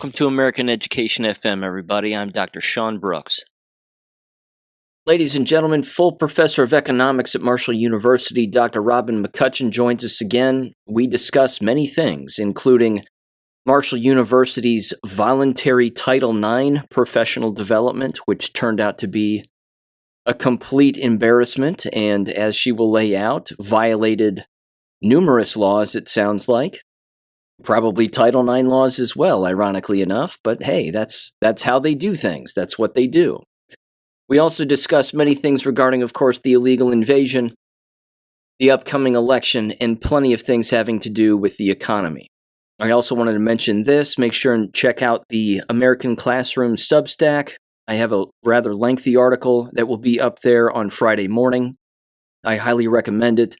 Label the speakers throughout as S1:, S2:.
S1: Welcome to American Education FM, everybody. I'm Dr. Sean Brooks. Ladies and gentlemen, full professor of economics at Marshall University, Dr. Robin McCutcheon joins us again. We discuss many things, including Marshall University's voluntary Title IX professional development, which turned out to be a complete embarrassment, and as she will lay out, violated numerous laws, it sounds like. Probably Title IX laws as well, ironically enough, but hey, that's how they do things. That's what they do. We also discuss many things regarding, of course, the illegal invasion, the upcoming election, and plenty of things having to do with the economy. I also wanted to mention this. Make sure and check out the American Classroom Substack. I have a rather lengthy article that will be up there on Friday morning. I highly recommend it.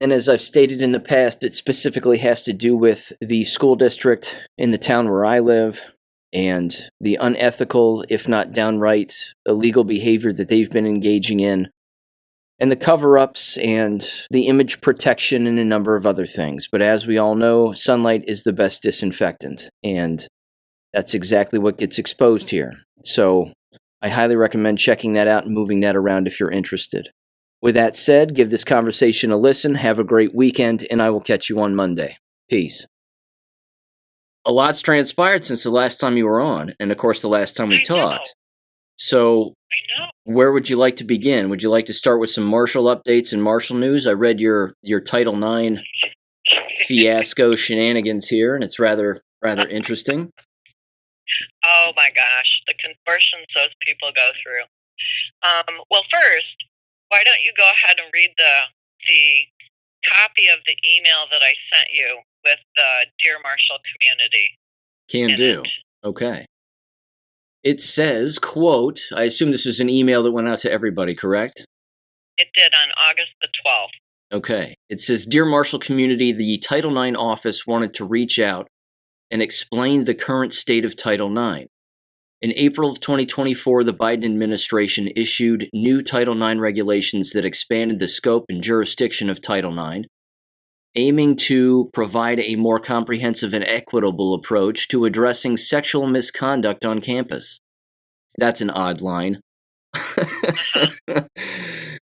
S1: And as I've stated in the past, it specifically has to do with the school district in the town where I live and the unethical, if not downright illegal behavior that they've been engaging in, and the cover-ups and the image protection and a number of other things. But as we all know, sunlight is the best disinfectant, and that's exactly what gets exposed here. So I highly recommend checking that out and moving that around if you're interested. With that said, give this conversation a listen, have a great weekend, and I will catch you on Monday. Peace. A lot's transpired since the last time you were on, and of course the last time we talked. So, where would you like to begin? Would you like to start with some Marshall updates and Marshall news? I read your Title IX fiasco shenanigans here, and it's rather interesting.
S2: Oh my gosh, the contortions those people go through. Well, first, why don't you go ahead and read the copy of the email that I sent you with the Dear Marshall community?
S1: Can do. Okay. It says, quote, I assume this was an email that went out to everybody, correct?
S2: It did on August the 12th.
S1: Okay. It says, Dear Marshall community, the Title IX office wanted to reach out and explain the current state of Title IX. In April of 2024, the Biden administration issued new Title IX regulations that expanded the scope and jurisdiction of Title IX, aiming to provide a more comprehensive and equitable approach to addressing sexual misconduct on campus. That's an odd line. What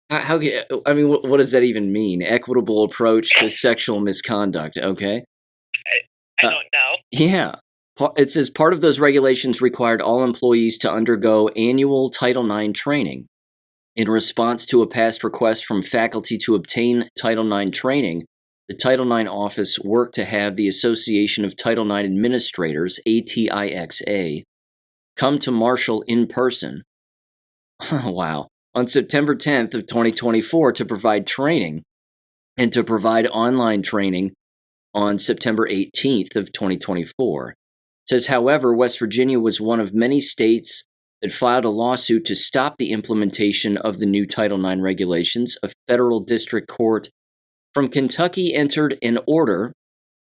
S1: does that even mean? Equitable approach to sexual misconduct, okay?
S2: I don't know.
S1: Yeah. It says part of those regulations required all employees to undergo annual Title IX training. In response to a past request from faculty to obtain Title IX training, the Title IX office worked to have the Association of Title IX Administrators, ATIXA, come to Marshall in person. Wow. On September 10th of 2024 to provide training and to provide online training on September 18th of 2024. It says, however, West Virginia was one of many states that filed a lawsuit to stop the implementation of the new Title IX regulations. A federal district court from Kentucky entered an order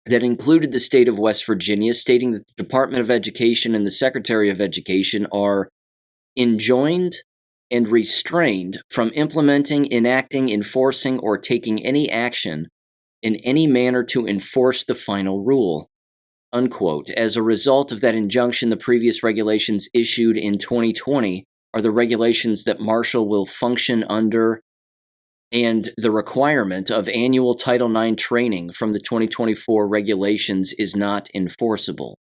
S1: that included the state of West Virginia, stating that the Department of Education and the Secretary of Education are enjoined and restrained from implementing, enacting, enforcing, or taking any action in any manner to enforce the final rule. Unquote. As a result of that injunction, the previous regulations issued in 2020 are the regulations that Marshall will function under, and the requirement of annual Title IX training from the 2024 regulations is not enforceable.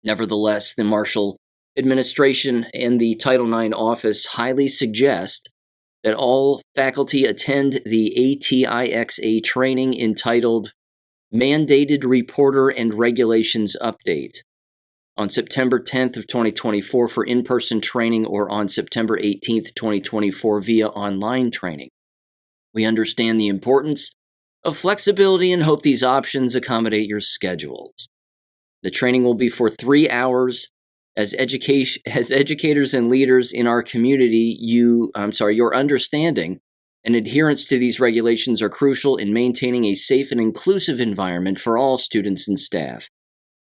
S1: Nevertheless, the Marshall administration and the Title IX office highly suggest that all faculty attend the ATIXA training entitled Mandated Reporter and Regulations Update on September 10th of 2024 for in-person training, or on September 18th, 2024 via online training. We understand the importance of flexibility and hope these options accommodate your schedules. The training will be for 3 hours. As educators and leaders in our community, your understanding and adherence to these regulations are crucial in maintaining a safe and inclusive environment for all students and staff.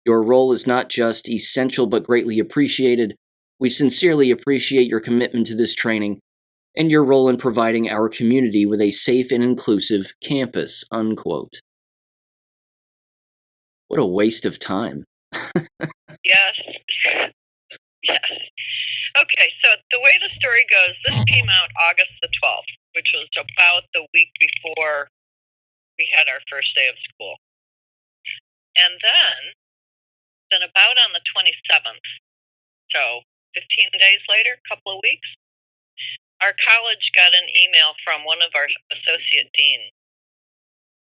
S1: Your role is not just essential but greatly appreciated. We sincerely appreciate your commitment to this training and your role in providing our community with a safe and inclusive campus, unquote. What a waste of time.
S2: Yes. Yes. Okay, so the way the story goes, this came out August the 12th, which was about the week before we had our first day of school. And then about on the 27th, so 15 days later, a couple of weeks, our college got an email from one of our associate deans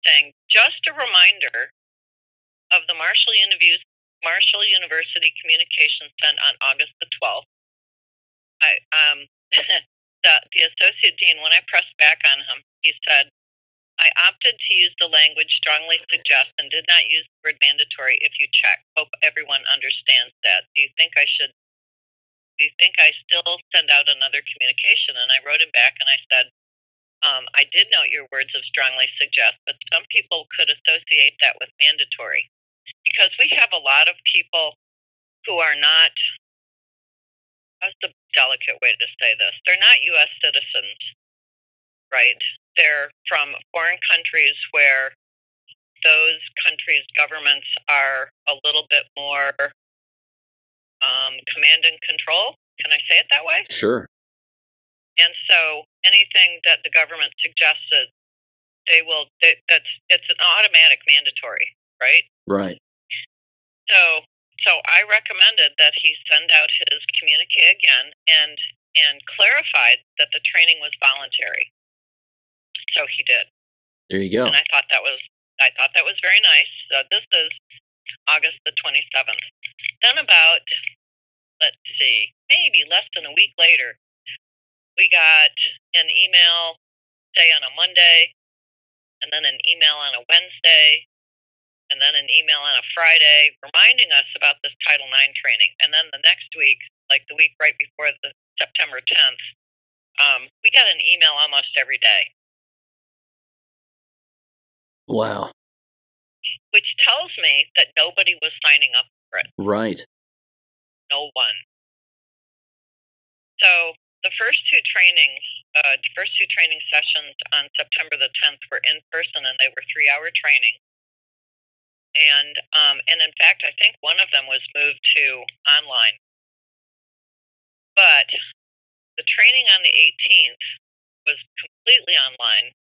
S2: saying, just a reminder of the Marshall University communication sent on August the 12th. The associate dean, when I pressed back on him, he said, I opted to use the language strongly suggest and did not use the word mandatory if you check. Hope everyone understands that. Do you think I still send out another communication? And I wrote him back and I said, I did note your words of strongly suggest, but some people could associate that with mandatory. Because we have a lot of people who are not, that's the delicate way to say this, they're not U.S. citizens, right? They're from foreign countries where those countries' governments are a little bit more command and control. Can I say it that way?
S1: Sure.
S2: And so anything that the government suggested, it's an automatic mandatory, right?
S1: Right.
S2: So I recommended that he send out his communique again and clarified that the training was voluntary. So he did.
S1: There you go.
S2: And I thought that was very nice. So this is August the 27th. Then about, let's see, maybe less than a week later, we got an email, say on a Monday, and then an email on a Wednesday, and then an email on a Friday reminding us about this Title IX training. And then the next week, like the week right before the September 10th, we got an email almost every day.
S1: Wow.
S2: Which tells me that nobody was signing up for it.
S1: Right.
S2: No one. So the first two training sessions on September the 10th were in person, and they were 3-hour training. And in fact, I think one of them was moved to online. But the training on the 18th was completely online.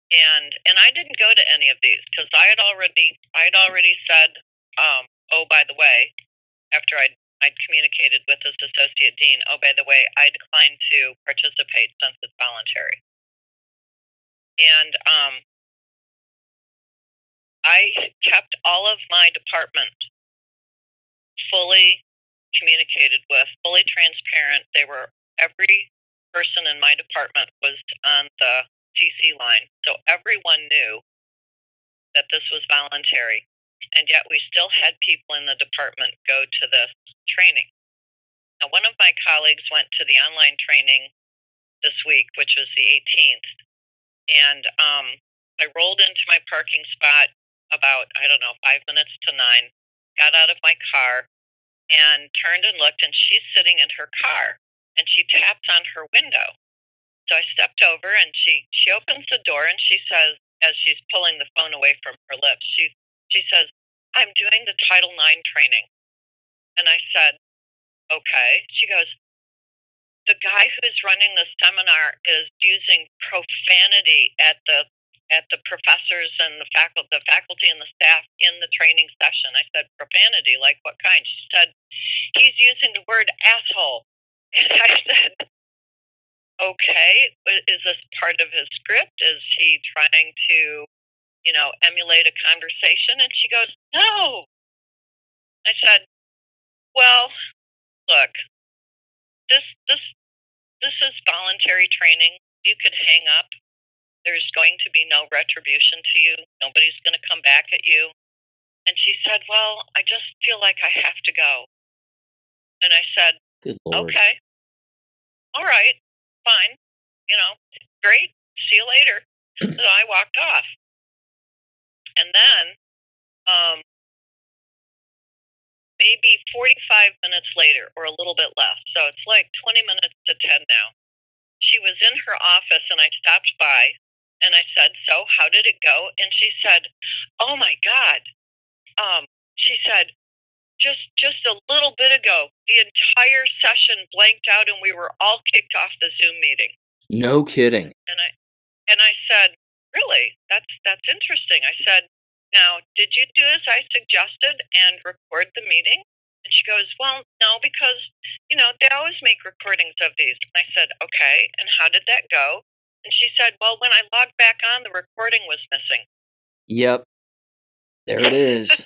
S2: And I didn't go to any of these because I had already said, oh, by the way, after I'd communicated with this associate dean, oh, by the way, I declined to participate since it's voluntary. And I kept all of my department fully communicated with, fully transparent. Every person in my department was on the TC line, so everyone knew that this was voluntary, and yet we still had people in the department go to this training. Now, one of my colleagues went to the online training this week, which was the 18th, and I rolled into my parking spot about, 5 minutes to 9, got out of my car, and turned and looked, and she's sitting in her car, and she taps on her window. So I stepped over, and she opens the door, and she says, as she's pulling the phone away from her lips, she says, I'm doing the Title IX training. And I said, okay. She goes, the guy who's running the seminar is using profanity at the professors and the faculty and the staff in the training session. I said, profanity, like what kind? She said, he's using the word asshole. And I said, okay, is this part of his script? Is he trying to, emulate a conversation? And she goes, no. I said, well, look, this is voluntary training. You could hang up. There's going to be no retribution to you. Nobody's going to come back at you. And she said, well, I just feel like I have to go. And I said, okay, all right, fine, great, see you later. So I walked off. And then maybe 45 minutes later or a little bit less, so it's like 20 minutes to 10 now, she was in her office and I stopped by and I said, so how did it go? And she said, oh my God. She said, just a little bit ago, the entire session blanked out and we were all kicked off the Zoom meeting.
S1: No kidding.
S2: And I said, really? That's interesting. I said, now, did you do as I suggested and record the meeting? And she goes, well, no, because, they always make recordings of these. And I said, okay, and how did that go? And she said, well, when I logged back on, the recording was missing.
S1: Yep. There it is.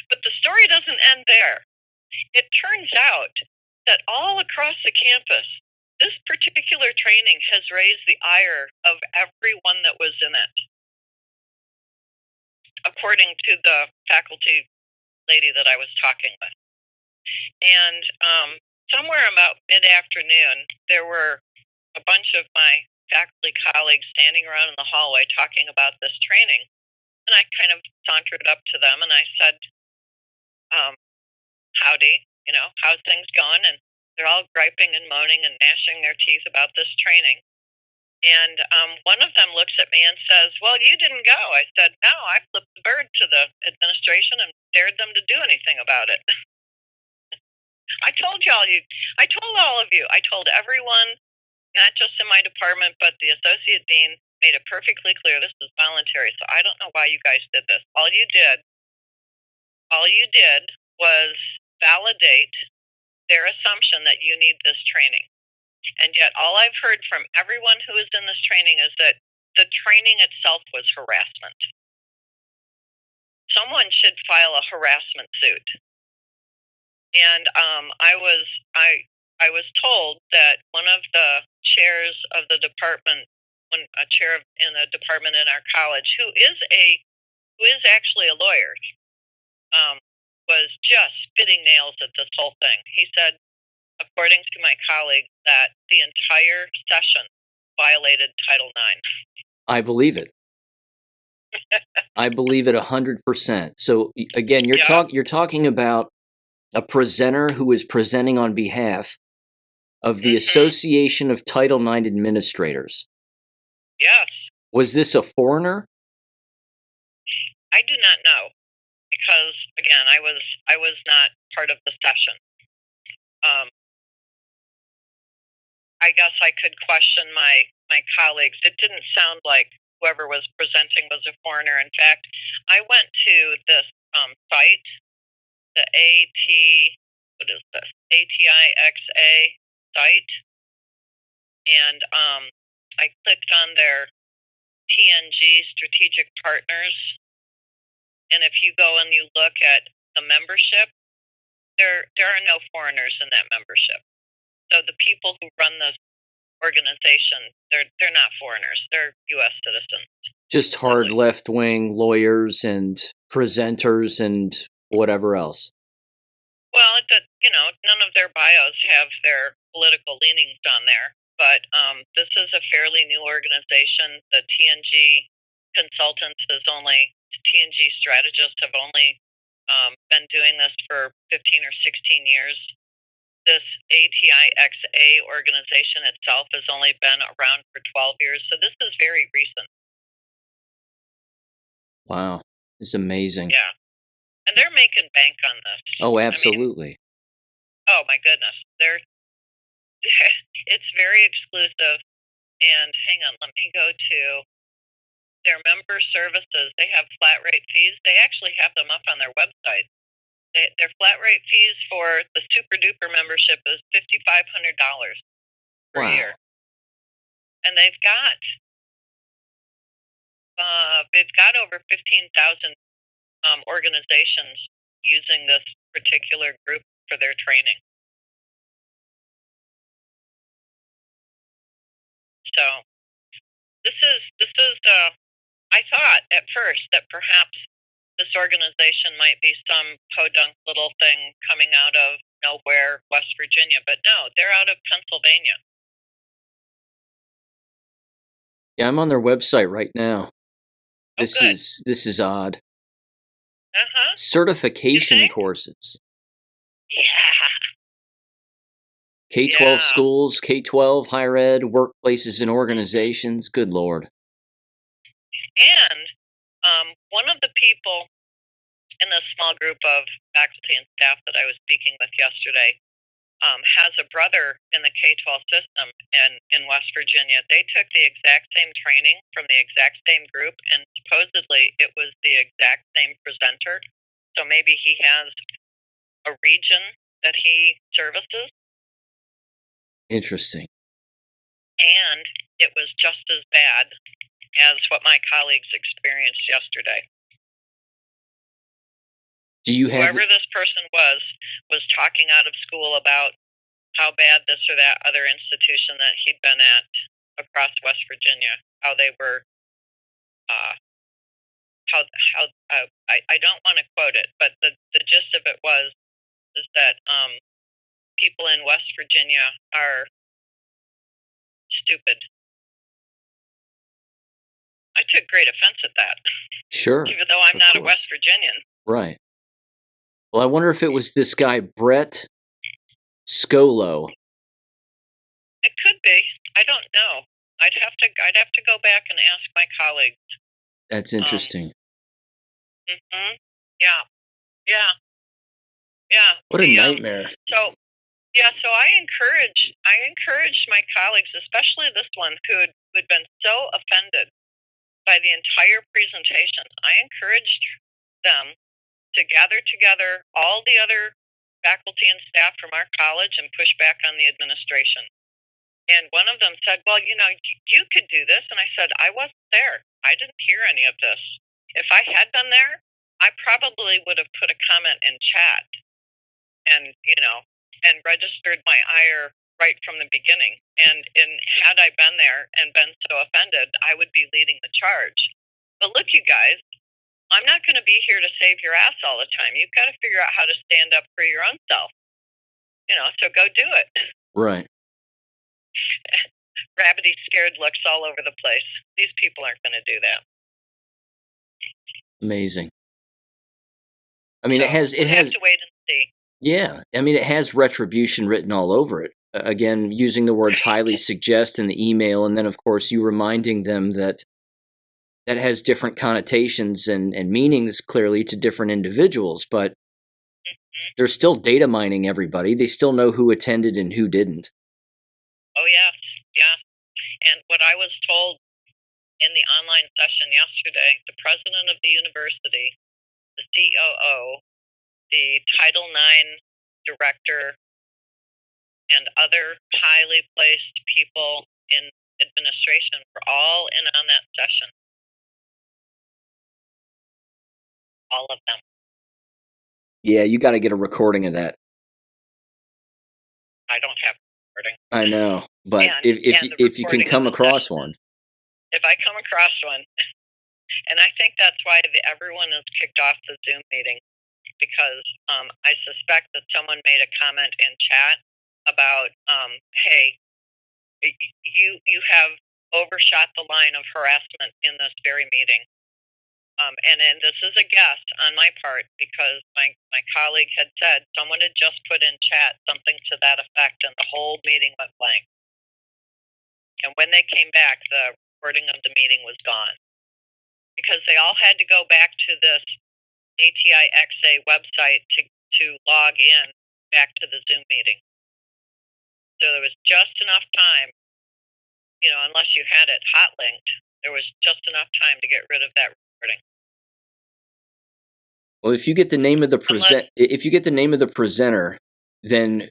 S2: But the story doesn't end there. It turns out that all across the campus, this particular training has raised the ire of everyone that was in it, according to the faculty lady that I was talking with. And somewhere about mid-afternoon, there were a bunch of my faculty colleagues standing around in the hallway talking about this training. And I kind of sauntered up to them and I said, howdy, how's things going? And they're all griping and moaning and gnashing their teeth about this training. And one of them looks at me and says, well, you didn't go. I said, no, I flipped the bird to the administration and dared them to do anything about it. I told all of you, I told everyone, not just in my department, but the associate dean made it perfectly clear this is voluntary. So I don't know why you guys did this. All you did was validate their assumption that you need this training. And yet all I've heard from everyone who is in this training is that the training itself was harassment. Someone should file a harassment suit. And I was told that one of the chairs of the department, a chair in a department in our college, who is actually a lawyer, was just spitting nails at this whole thing. He said, according to my colleague, that the entire session violated Title IX.
S1: I believe it. I believe it 100%. So again, you're talking about a presenter who is presenting on behalf of the Association of Title IX Administrators.
S2: Yes.
S1: Was this a foreigner?
S2: I do not know, because again, I was not part of the session. I guess I could question my colleagues. It didn't sound like whoever was presenting was a foreigner. In fact, I went to this site, the ATIXA site, and I clicked on their TNG strategic partners. And if you go and you look at the membership, there are no foreigners in that membership. So the people who run this organization, they're not foreigners. They're U.S. citizens.
S1: Just hard left-wing lawyers and presenters and whatever else.
S2: Well, none of their bios have their political leanings on there. But this is a fairly new organization. The TNG strategists have only been doing this for 15 or 16 years. This ATIXA organization itself has only been around for 12 years, so this is very recent.
S1: Wow, it's amazing.
S2: Yeah, and they're making bank on this.
S1: Oh, absolutely.
S2: Oh my goodness, it's very exclusive. And hang on, let me go to their member services. They have flat rate fees. They actually have them up on their website. Their flat rate fees for the super duper membership is $5,500 per year, and they've got over 15,000 organizations using this particular group for their training. So this is I thought at first that perhaps this organization might be some podunk little thing coming out of nowhere, West Virginia, but no, they're out of Pennsylvania.
S1: Yeah, I'm on their website right now. This
S2: good.
S1: is odd.
S2: Uh-huh.
S1: Certification courses.
S2: Yeah.
S1: K-12 schools, K-12 higher ed, workplaces and organizations. Good Lord.
S2: And one of the people in the small group of faculty and staff that I was speaking with yesterday, has a brother in the K-12 system in West Virginia. They took the exact same training from the exact same group, and supposedly it was the exact same presenter. So maybe he has a region that he services,
S1: Interesting.
S2: and it was just as bad as what my colleagues experienced yesterday.
S1: Do you have
S2: Whoever this person was talking out of school about how bad this or that other institution that he'd been at across West Virginia, how they were, I don't want to quote it, but the gist of it is that people in West Virginia are stupid. I took great offense at that.
S1: Sure.
S2: Even though I'm not a West Virginian.
S1: Right. Well, I wonder if it was this guy, Brett Scolo.
S2: It could be. I don't know. I'd have to go back and ask my colleagues.
S1: That's interesting.
S2: Yeah. Yeah. Yeah.
S1: What a nightmare.
S2: So I encourage my colleagues, especially this one who'd been so offended by the entire presentation. I encouraged them to gather together all the other faculty and staff from our college and push back on the administration. And one of them said, well, you could do this. And I said, I wasn't there. I didn't hear any of this. If I had been there, I probably would have put a comment in chat and registered my ire right from the beginning. And had I been there and been so offended, I would be leading the charge. But look, you guys, I'm not going to be here to save your ass all the time. You've got to figure out how to stand up for your own self. So go do it.
S1: Right.
S2: Rabbity scared looks all over the place. These people aren't going to do that.
S1: Amazing. I mean, it has
S2: to wait and see.
S1: Yeah. I mean, it has retribution written all over it. Again, using the words highly suggest in the email, and then, of course, you reminding them that has different connotations and meanings clearly to different individuals, but they're still data mining everybody. They still know who attended and who didn't.
S2: Oh, yes. Yeah. And what I was told in the online session yesterday, the president of the university, the COO, the Title IX director, and other highly placed people in administration were all in on that session. All of them.
S1: Yeah, you got to get a recording of that.
S2: I don't have a recording.
S1: I know, but if you can come across one.
S2: If I come across one, and I think that's why everyone is kicked off the Zoom meeting, because I suspect that someone made a comment in chat about, hey, you have overshot the line of harassment in this very meeting. And this is a guess on my part, because my colleague had said someone had just put in chat something to that effect, and the whole meeting went blank. And when they came back, the recording of the meeting was gone, because they all had to go back to this ATIXA website to log in back to the Zoom meeting. So there was just enough time, unless you had it hot linked, there was just enough time to get rid of that recording.
S1: Well, if you get the name of the presenter, then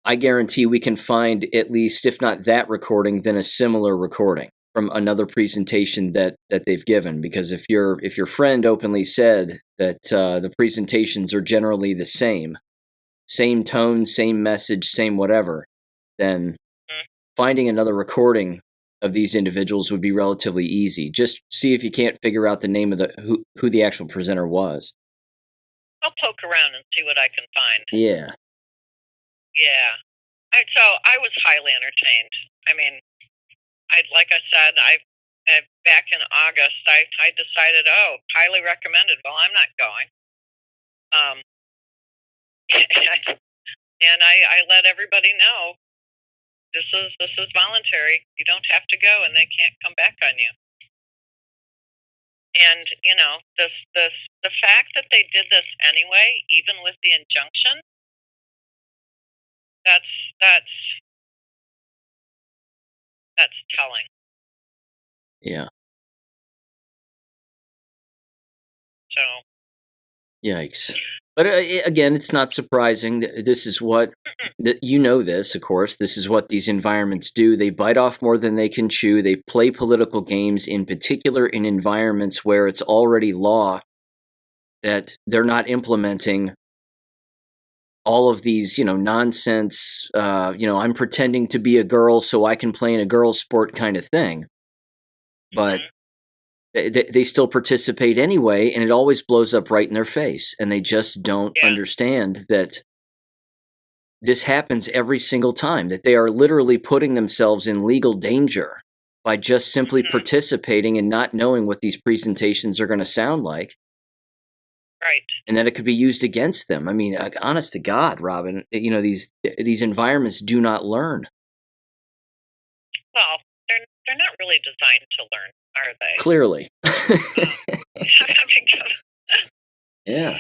S1: I guarantee we can find at least, if not that recording, then a similar recording from another presentation that they've given. Because if your friend openly said that the presentations are generally the same tone, same message, same whatever, then finding another recording of these individuals would be relatively easy. Just see if you can't figure out the name of who the actual presenter was.
S2: I'll poke around and see what I can find.
S1: Yeah.
S2: Yeah. So I was highly entertained. I mean, like I said, back in August, I decided, highly recommended. Well, I'm not going. And I let everybody know this is voluntary. You don't have to go, and they can't come back on you. And the fact that they did this anyway, even with the injunction, that's that's that's telling.
S1: Yeah.
S2: So.
S1: Yikes. But again, it's not surprising. This is what, you know this, of course. This is what these environments do. They bite off more than they can chew. They play political games, in particular in environments where it's already law that they're not implementing all of these, nonsense, I'm pretending to be a girl so I can play in a girl sport kind of thing. But they still participate anyway, and it always blows up right in their face. And they just don't understand that this happens every single time, that they are literally putting themselves in legal danger by just simply participating and not knowing what these presentations are going to sound like.
S2: Right.
S1: And that it could be used against them. I mean, honest to God, Robin, these environments do not learn.
S2: Well, they're not really designed to learn, are they?
S1: Clearly. Yeah.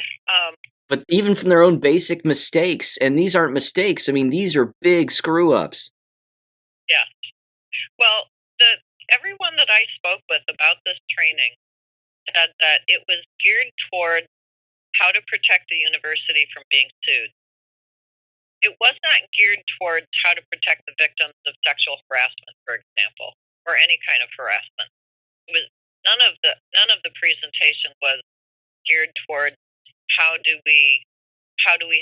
S1: But even from their own basic mistakes, and these aren't mistakes, I mean, these are big screw-ups.
S2: Yeah. Well, everyone that I spoke with about this training said that it was geared toward how to protect the university from being sued. It was not geared towards how to protect the victims of sexual harassment, for example, or any kind of harassment. It was none of the presentation was geared towards how do we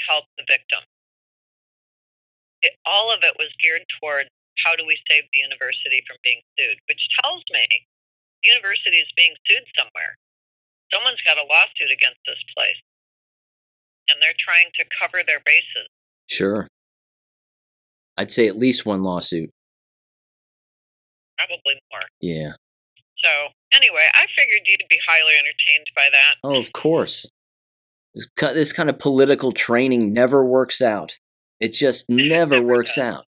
S2: help the victim. All of it was geared toward how do we save the university from being sued, which tells me the university is being sued somewhere. Someone's got a lawsuit against this place, and they're trying to cover their bases.
S1: Sure. I'd say at least one lawsuit.
S2: Probably more.
S1: Yeah.
S2: So, anyway, I figured you'd be highly entertained by that.
S1: Oh, of course. This kind of political training never works out. It just never works out.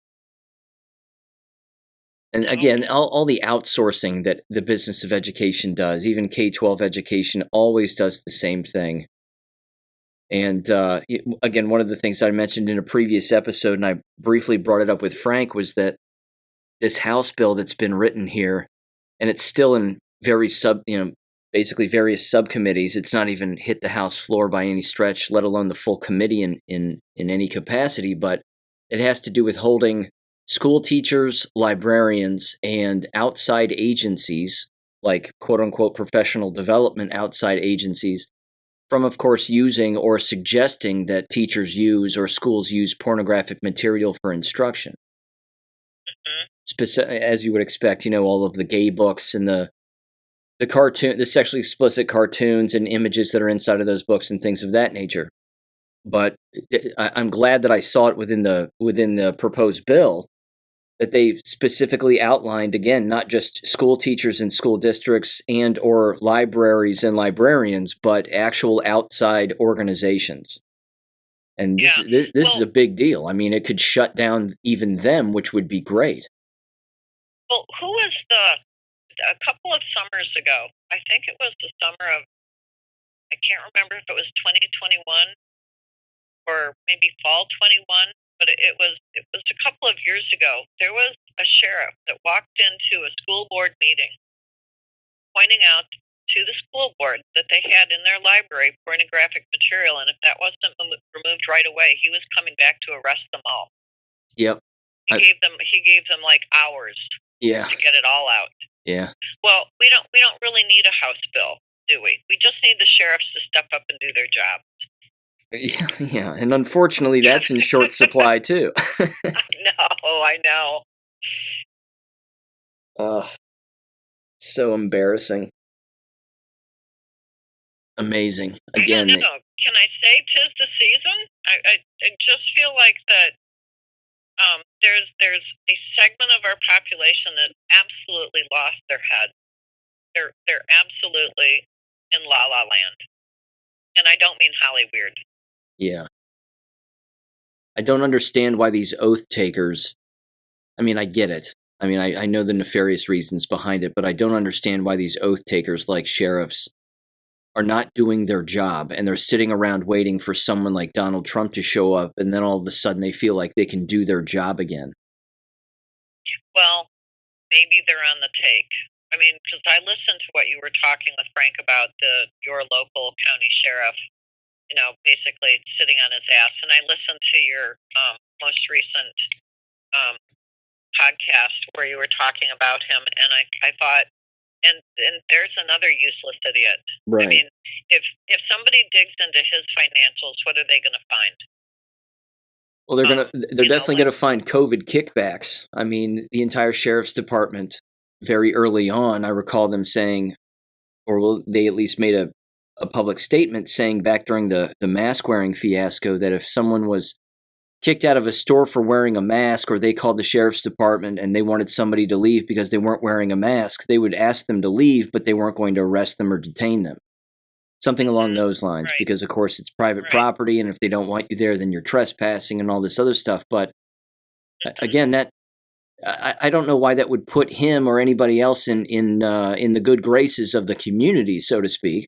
S1: And again, all the outsourcing that the business of education does, even K-12 education, always does the same thing. And again, one of the things I mentioned in a previous episode, and I briefly brought it up with Frank, was that this House bill that's been written here, and it's still in basically various subcommittees. It's not even hit the House floor by any stretch, let alone the full committee in any capacity. But it has to do with holding school teachers, librarians, and outside agencies, like quote-unquote professional development outside agencies, from, of course, using or suggesting that teachers use or schools use pornographic material for instruction. As you would expect, all of the gay books and the sexually explicit cartoons and images that are inside of those books and things of that nature. But I'm glad that I saw it within the proposed bill, that they specifically outlined, again, not just school teachers and school districts and or libraries and librarians, but actual outside organizations. And this is a big deal. I mean, it could shut down even them, which would be great.
S2: Well, who was a couple of summers ago, I think it was the summer of, I can't remember if it was 2021 or maybe fall 21, but it was a couple of years ago. There was a sheriff that walked into a school board meeting pointing out to the school board that they had in their library pornographic material, and if that wasn't removed right away, he was coming back to arrest them all.
S1: Yep.
S2: He gave them like hours to get it all out.
S1: Yeah.
S2: Well, we don't really need a House bill, do we? We just need the sheriffs to step up and do their job.
S1: Yeah, and unfortunately, that's in short supply too.
S2: I know.
S1: So embarrassing. Amazing. Again,
S2: I don't know. Can I say 'tis the season? I just feel like that. There's a segment of our population that absolutely lost their head. They're absolutely in la la land, and I don't mean Holly weird.
S1: Yeah. I don't understand why these oath takers. I mean, I get it. I mean, I know the nefarious reasons behind it, but I don't understand why these oath takers like sheriffs are not doing their job and they're sitting around waiting for someone like Donald Trump to show up, and then all of a sudden they feel like they can do their job again.
S2: Well, maybe they're on the take. I mean, because I listened to what you were talking with Frank about your local county sheriff, basically sitting on his ass, and I listened to your most recent um, podcast where you were talking about him, and I thought, and there's another useless idiot.
S1: Right.
S2: I mean, if somebody digs into his financials, what are they going to find?
S1: Well, they're definitely going to find COVID kickbacks. I mean, the entire sheriff's department, very early on, I recall them saying, or they at least made a public statement saying back during the mask wearing fiasco that if someone was kicked out of a store for wearing a mask, or they called the sheriff's department and they wanted somebody to leave because they weren't wearing a mask, they would ask them to leave, but they weren't going to arrest them or detain them. Something along those lines,
S2: right.
S1: Because, of course, it's private property, and if they don't want you there, then you're trespassing and all this other stuff. But, again, that I don't know why that would put him or anybody else in the good graces of the community, so to speak.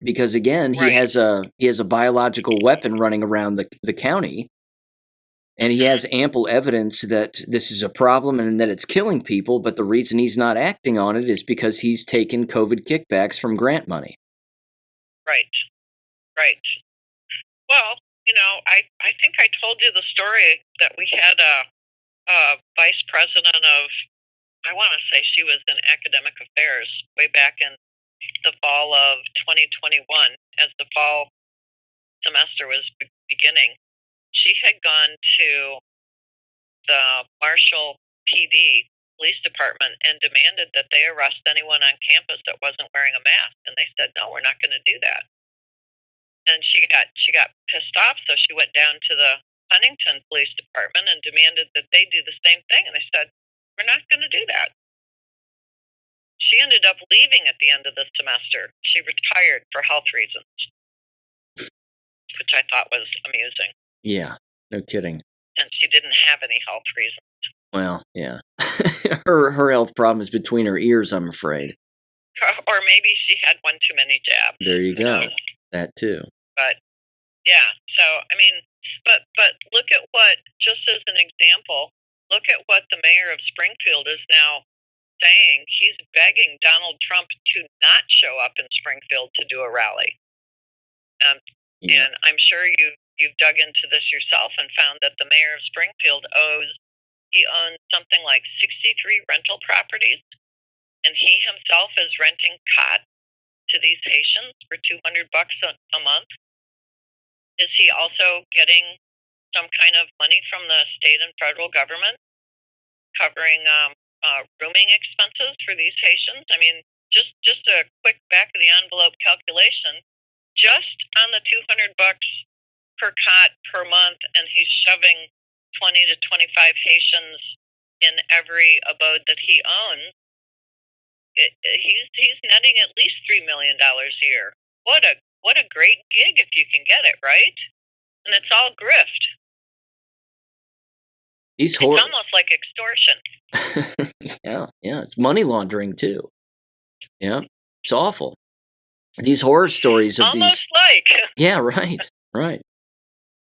S1: Because, again, he has a biological weapon running around the county, and he has ample evidence that this is a problem and that it's killing people. But the reason he's not acting on it is because he's taken COVID kickbacks from grant money.
S2: Right. Well, I think I told you the story that we had a vice president of, I want to say she was in academic affairs way back in the fall of 2021, as the fall semester was beginning. She had gone to the Marshall PD police department and demanded that they arrest anyone on campus that wasn't wearing a mask, and they said, no, we're not going to do that. And she got pissed off, so she went down to the Huntington Police Department and demanded that they do the same thing. And they said, we're not going to do that. She ended up leaving at the end of the semester. She retired for health reasons, which I thought was amusing.
S1: Yeah, no kidding.
S2: And she didn't have any health reasons.
S1: Well, yeah. her health problem is between her ears, I'm afraid.
S2: Or maybe she had one too many jabs.
S1: There you go. That too.
S2: But yeah, so I mean, but look at what, just as an example, look at what the mayor of Springfield is now saying. He's begging Donald Trump to not show up in Springfield to do a rally. And I'm sure you've dug into this yourself and found that the mayor of Springfield owns something like 63 rental properties, and he himself is renting cots to these patients for $200 a month. Is he also getting some kind of money from the state and federal government covering rooming expenses for these patients? I mean, just a quick back of the envelope calculation, just on the $200 per cot per month, and he's shoving 20 to 25 Haitians in every abode that he owns. He's netting at least $3 million a year. What a great gig if you can get it, right? And it's all grift. It's almost like extortion.
S1: Yeah, it's money laundering too. Yeah, it's awful. These horror stories of
S2: almost like.
S1: Yeah, right.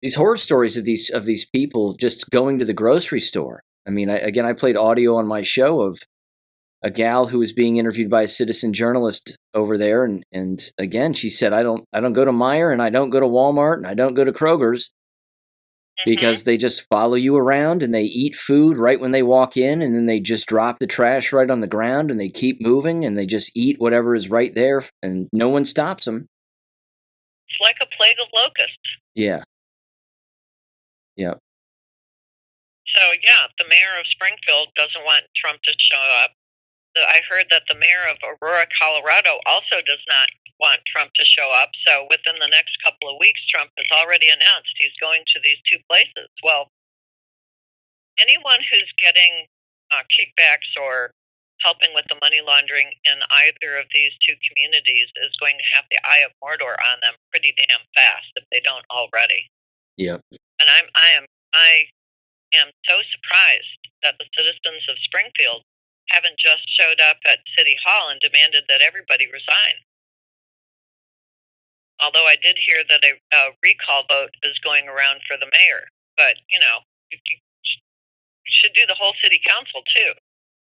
S1: These horror stories of these people just going to the grocery store. I mean, I played audio on my show of a gal who was being interviewed by a citizen journalist over there, and again, she said, I don't go to Meijer, and I don't go to Walmart, and I don't go to Kroger's, because they just follow you around and they eat food right when they walk in, and then they just drop the trash right on the ground, and they keep moving, and they just eat whatever is right there, and no one stops them.
S2: It's like a plague of locusts.
S1: Yeah.
S2: So, yeah, the mayor of Springfield doesn't want Trump to show up. I heard that the mayor of Aurora, Colorado also does not want Trump to show up. So within the next couple of weeks, Trump has already announced he's going to these two places. Well, anyone who's getting kickbacks or helping with the money laundering in either of these two communities is going to have the eye of Mordor on them pretty damn fast if they don't already.
S1: Yep.
S2: And I am so surprised that the citizens of Springfield haven't just showed up at City Hall and demanded that everybody resign. Although I did hear that a recall vote is going around for the mayor. But, you should do the whole city council, too.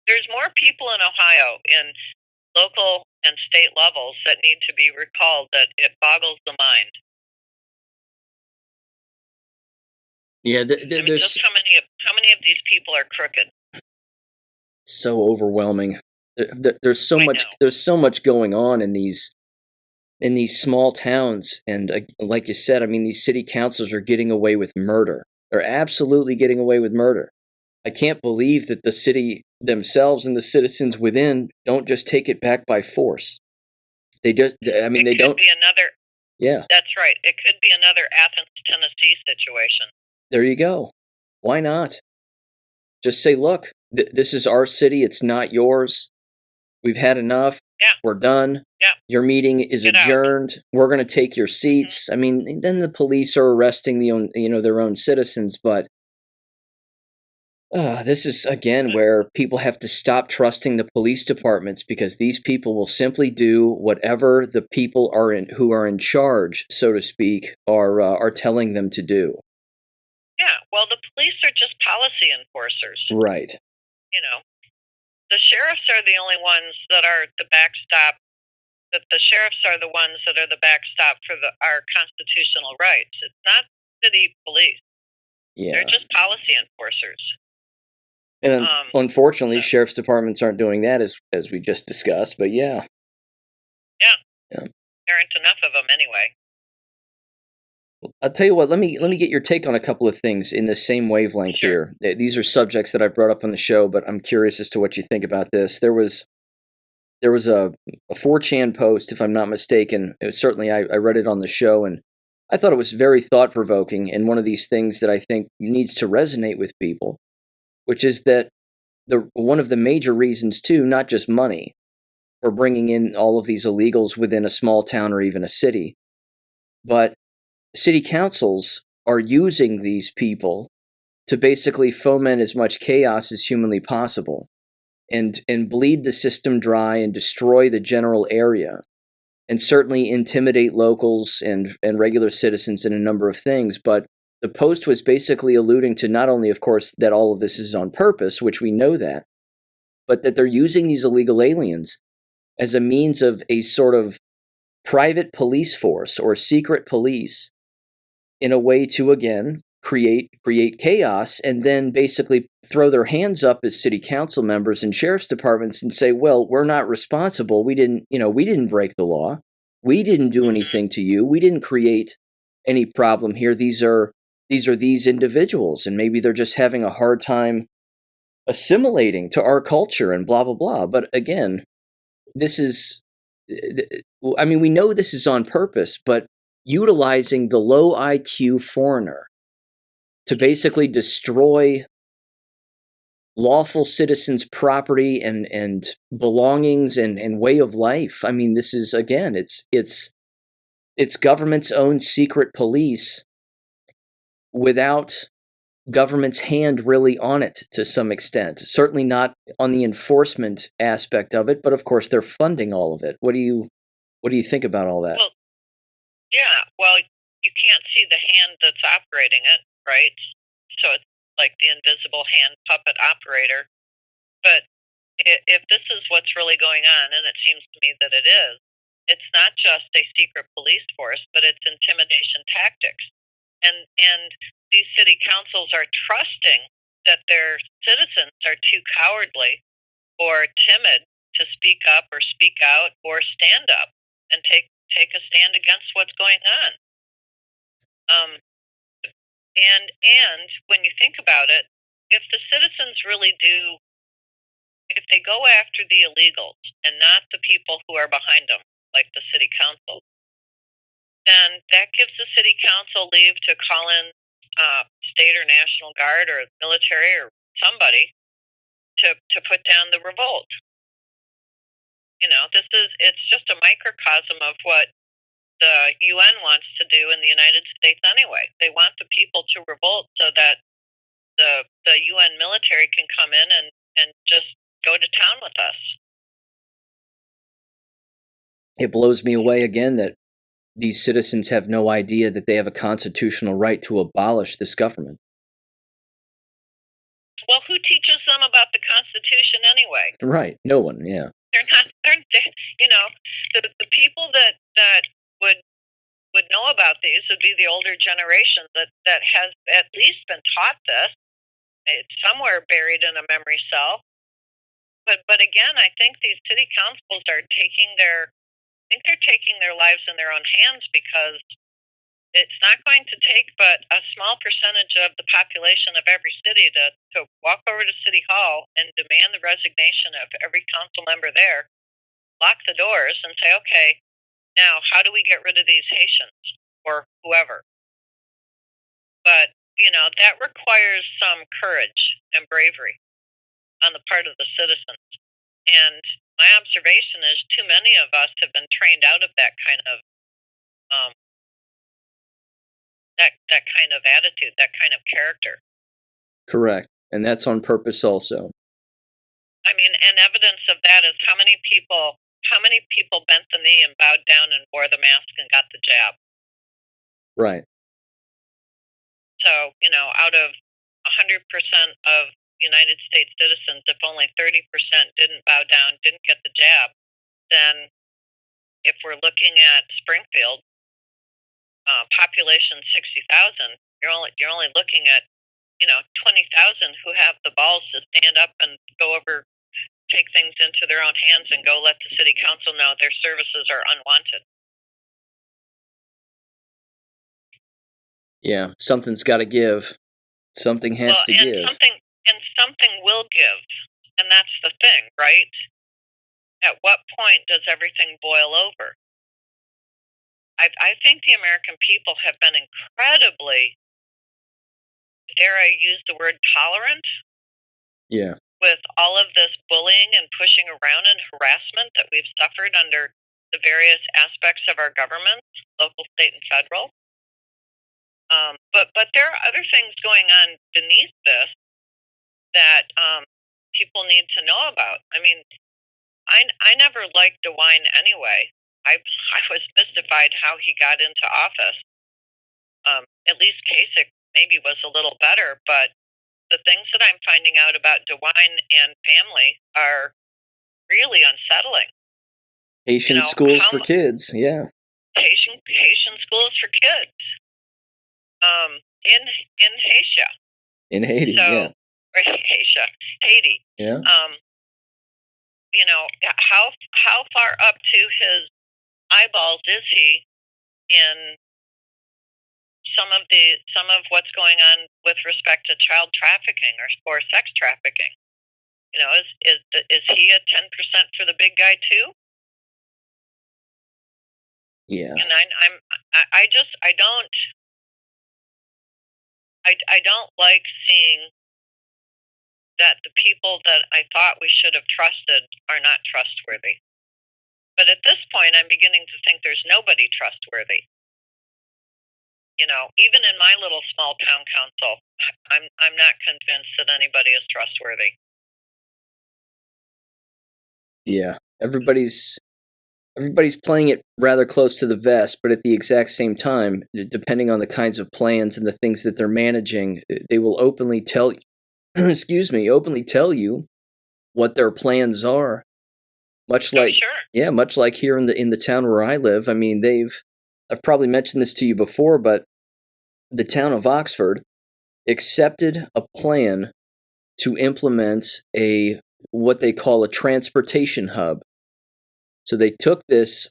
S2: There's more people in Ohio in local and state levels that need to be recalled that it boggles the mind.
S1: Yeah,
S2: there's just how many of these people are crooked.
S1: So overwhelming. There's so much going on in these small towns, and like you said, I mean, these city councils are getting away with murder. They're absolutely getting away with murder. I can't believe that the city themselves and the citizens within don't just take it back by force. They don't.
S2: Be another.
S1: Yeah.
S2: That's right. It could be another Athens, Tennessee situation.
S1: There you go. Why not? Just say, look, this is our city. It's not yours. We've had enough.
S2: Yeah.
S1: We're done.
S2: Yeah.
S1: Your meeting is adjourned. Out. We're going to take your seats. Mm-hmm. I mean, then the police are arresting their own citizens, but this is, again, where people have to stop trusting the police departments, because these people will simply do whatever the people who are in charge, so to speak, are telling them to do.
S2: Yeah, well, the police are just policy enforcers.
S1: Right.
S2: The sheriffs are the only ones that are the backstop. That the sheriffs are the ones that are the backstop for our constitutional rights. It's not city police. Yeah. They're just policy enforcers.
S1: And unfortunately, sheriff's departments aren't doing that, as we just discussed. But yeah.
S2: There aren't enough of them anyway.
S1: I'll tell you what. Let me get your take on a couple of things in the same wavelength here. These are subjects that I've brought up on the show, but I'm curious as to what you think about this. There was a 4chan post, if I'm not mistaken. Certainly, I read it on the show, and I thought it was very thought-provoking, and one of these things that I think needs to resonate with people, which is that one of the major reasons, too, not just money, for bringing in all of these illegals within a small town or even a city, but city councils are using these people to basically foment as much chaos as humanly possible and bleed the system dry and destroy the general area, and certainly intimidate locals and regular citizens in a number of things. But the post was basically alluding to not only, of course, that all of this is on purpose, which we know that, but that they're using these illegal aliens as a means of a sort of private police force or secret police in a way to, again, create chaos, and then basically throw their hands up as city council members and sheriff's departments and say, well, we're not responsible. We didn't break the law. We didn't do anything to you. We didn't create any problem here. These are these individuals, and maybe they're just having a hard time assimilating to our culture and blah, blah, blah. But again, this is, I mean, we know this is on purpose, but utilizing the low IQ foreigner to basically destroy lawful citizens' property and belongings and way of life. I mean, this is, again, it's government's own secret police without government's hand really on it to some extent. Certainly not on the enforcement aspect of it, but of course they're funding all of it. What do you think about all that?
S2: Well, you can't see the hand that's operating it, right? So it's like the invisible hand puppet operator. But if this is what's really going on, and it seems to me that it is, it's not just a secret police force, but it's intimidation tactics. And these city councils are trusting that their citizens are too cowardly or timid to speak up or speak out or stand up and take a stand against what's going on. And when you think about it, if the citizens really do, if they go after the illegals and not the people who are behind them, like the city council, then that gives the city council leave to call in state or national guard or military or somebody to put down the revolt. It's just a microcosm of what the UN wants to do in the United States anyway. They want the people to revolt so that the UN military can come in and just go to town with us.
S1: It blows me away again that these citizens have no idea that they have a constitutional right to abolish this government.
S2: Well, who teaches them about the Constitution anyway?
S1: Right. No one, yeah.
S2: They're not, the people that would know about these would be the older generation that has at least been taught this. It's somewhere buried in a memory cell. But again, I think these city councils are taking their lives in their own hands, because it's not going to take but a small percentage of the population of every city to walk over to City Hall and demand the resignation of every council member there, lock the doors, and say, okay, now how do we get rid of these Haitians or whoever? But, that requires some courage and bravery on the part of the citizens. And my observation is too many of us have been trained out of that kind of that kind of attitude, that kind of character.
S1: Correct. And that's on purpose also.
S2: I mean, and evidence of that is how many people bent the knee and bowed down and wore the mask and got the jab.
S1: Right.
S2: So, out of 100% of United States citizens, if only 30% didn't bow down, didn't get the jab, then if we're looking at Springfield, population 60,000, you're only looking at 20,000 who have the balls to stand up and take things into their own hands and go let the city council know their services are unwanted.
S1: Yeah, something's got to give. Something has to give.
S2: Something will give, and that's the thing, right? At what point does everything boil over? I think the American people have been incredibly, dare I use the word, tolerant?
S1: Yeah.
S2: With all of this bullying and pushing around and harassment that we've suffered under the various aspects of our government, local, state, and federal. But there are other things going on beneath this that people need to know about. I mean, I never liked DeWine anyway. I was mystified how he got into office. At least Kasich maybe was a little better, but the things that I'm finding out about DeWine and family are really unsettling.
S1: Haitian schools for kids, yeah.
S2: Haitian schools for kids. In Haiti.
S1: In Haiti, yeah.
S2: Or Haiti.
S1: Yeah.
S2: How far up to his eyeballs is he in some of what's going on with respect to child trafficking or sex trafficking? Is he at 10% for the big guy too?
S1: Yeah.
S2: And I don't like seeing that the people that I thought we should have trusted are not trustworthy. But at this point, I'm beginning to think there's nobody trustworthy. Even in my little small town council, I'm not convinced that anybody is trustworthy.
S1: Yeah, everybody's playing it rather close to the vest, but at the exact same time, depending on the kinds of plans and the things that they're managing, they will openly tell you what their plans are. Much like here in the town where I live. I mean, I've probably mentioned this to you before, but the town of Oxford accepted a plan to implement what they call a transportation hub. So they took this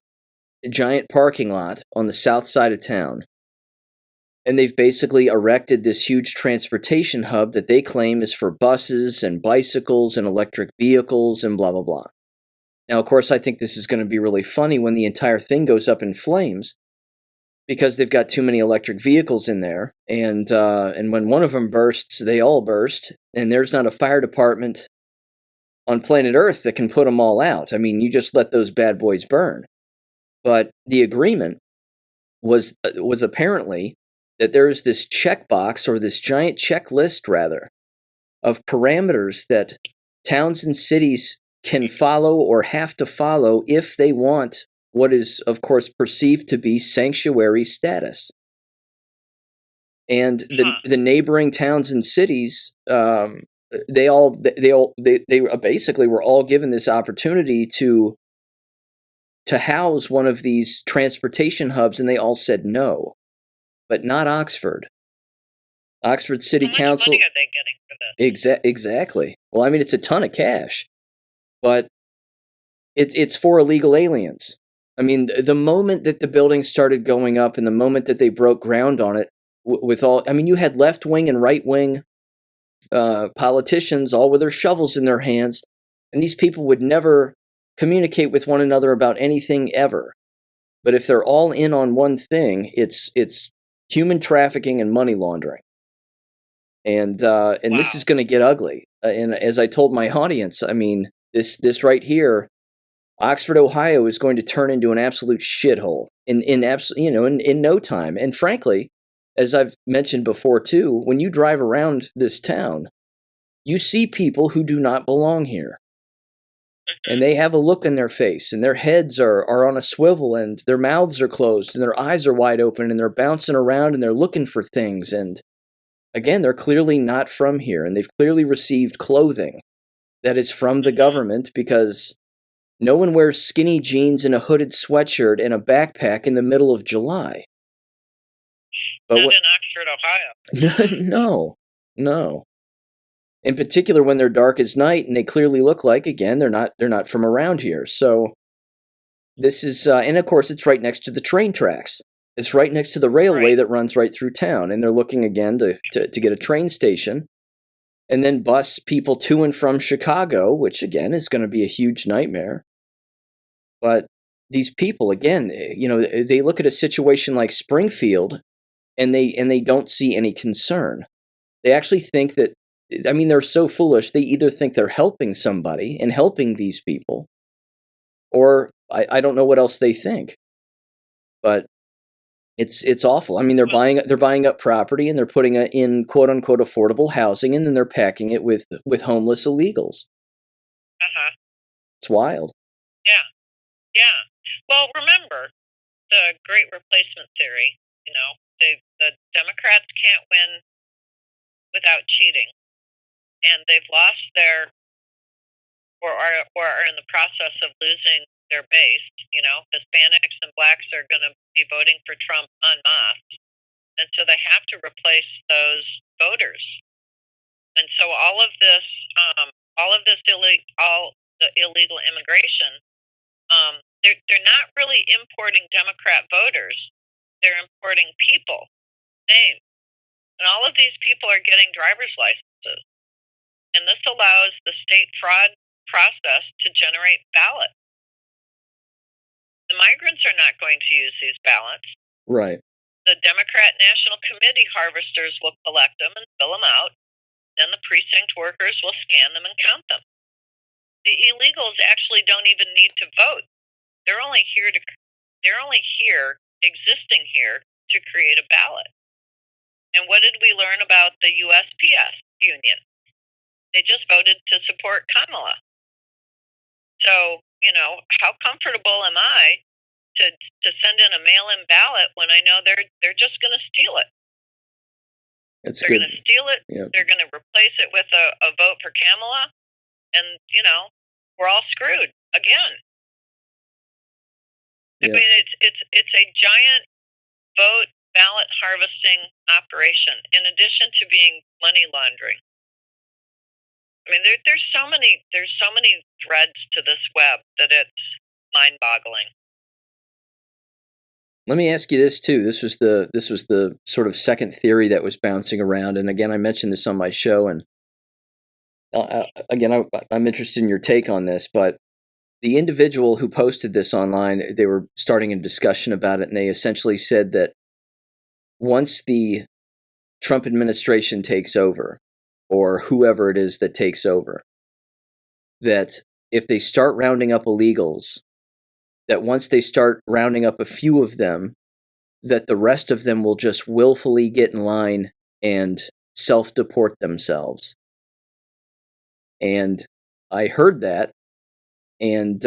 S1: giant parking lot on the south side of town, and they've basically erected this huge transportation hub that they claim is for buses and bicycles and electric vehicles and blah, blah, blah. Now, of course, I think this is going to be really funny when the entire thing goes up in flames, because they've got too many electric vehicles in there, and when one of them bursts, they all burst, and there's not a fire department on planet Earth that can put them all out. I mean, you just let those bad boys burn. But the agreement was apparently that there is this checkbox, or this giant checklist, rather, of parameters that towns and cities can follow or have to follow if they want what is, of course, perceived to be sanctuary status. And the neighboring towns and cities, they basically were all given this opportunity to house one of these transportation hubs, and they all said no, but not Oxford. Oxford City Council. How much money
S2: are they getting for this?
S1: Exactly. Well, I mean, it's a ton of cash, but it's for illegal aliens. I mean, the moment that the building started going up and the moment that they broke ground on it, you had left wing and right wing politicians all with their shovels in their hands, and these people would never communicate with one another about anything ever. But if they're all in on one thing, it's human trafficking and money laundering. And wow. This is going to get ugly. And as I told my audience, I mean, this right here, Oxford, Ohio, is going to turn into an absolute shithole in no time. And frankly, as I've mentioned before too, when you drive around this town, you see people who do not belong here. And they have a look in their face, and their heads are on a swivel, and their mouths are closed, and their eyes are wide open, and they're bouncing around, and they're looking for things. And again, they're clearly not from here, and they've clearly received clothing that is from the government, because no one wears skinny jeans and a hooded sweatshirt and a backpack in the middle of July.
S2: But not in Oxford,
S1: Ohio. No. In particular, when they're dark as night, and they clearly look like, again, they're not from around here. So this is, and of course, it's right next to the train tracks. It's right next to the railway that runs right through town, and they're looking again to get a train station, and then bus people to and from Chicago, which again is going to be a huge nightmare. But these people, again, they look at a situation like Springfield, and they don't see any concern. They actually think that, I mean, they're so foolish. They either think they're helping somebody and helping these people, or I don't know what else they think. But it's awful. I mean, they're buying up property, and they're putting it in quote unquote affordable housing, and then they're packing it with homeless illegals. It's wild.
S2: Yeah. Well, remember the Great Replacement theory. The Democrats can't win without cheating, and they've lost their, or are in the process of losing their base. Hispanics and blacks are going to be voting for Trump en masse, and so they have to replace those voters. And so all the illegal immigration, they're not really importing Democrat voters. They're importing people, names. And all of these people are getting driver's licenses. And this allows the state fraud process to generate ballots. The migrants are not going to use these ballots.
S1: Right.
S2: The Democrat National Committee harvesters will collect them and fill them out. Then the precinct workers will scan them and count them. The illegals actually don't even need to vote. They're only here existing here to create a ballot. And what did we learn about the USPS union? They just voted to support Kamala. So, how comfortable am I to send in a mail-in ballot when I know they're just going to steal it? They're going to steal it. Yep. They're going to replace it with a vote for Kamala, and we're all screwed again. Yep. I mean, it's a giant vote ballot harvesting operation, in addition to being money laundering. I mean, there's so many threads to this web that it's mind-boggling.
S1: Let me ask you this too. This was the sort of second theory that was bouncing around, and again, I mentioned this on my show, and again, I'm interested in your take on this. But the individual who posted this online, they were starting a discussion about it, and they essentially said that once the Trump administration takes over, or whoever it is that takes over, that if they start rounding up illegals, that once they start rounding up a few of them, that the rest of them will just willfully get in line and self-deport themselves. And I heard that, and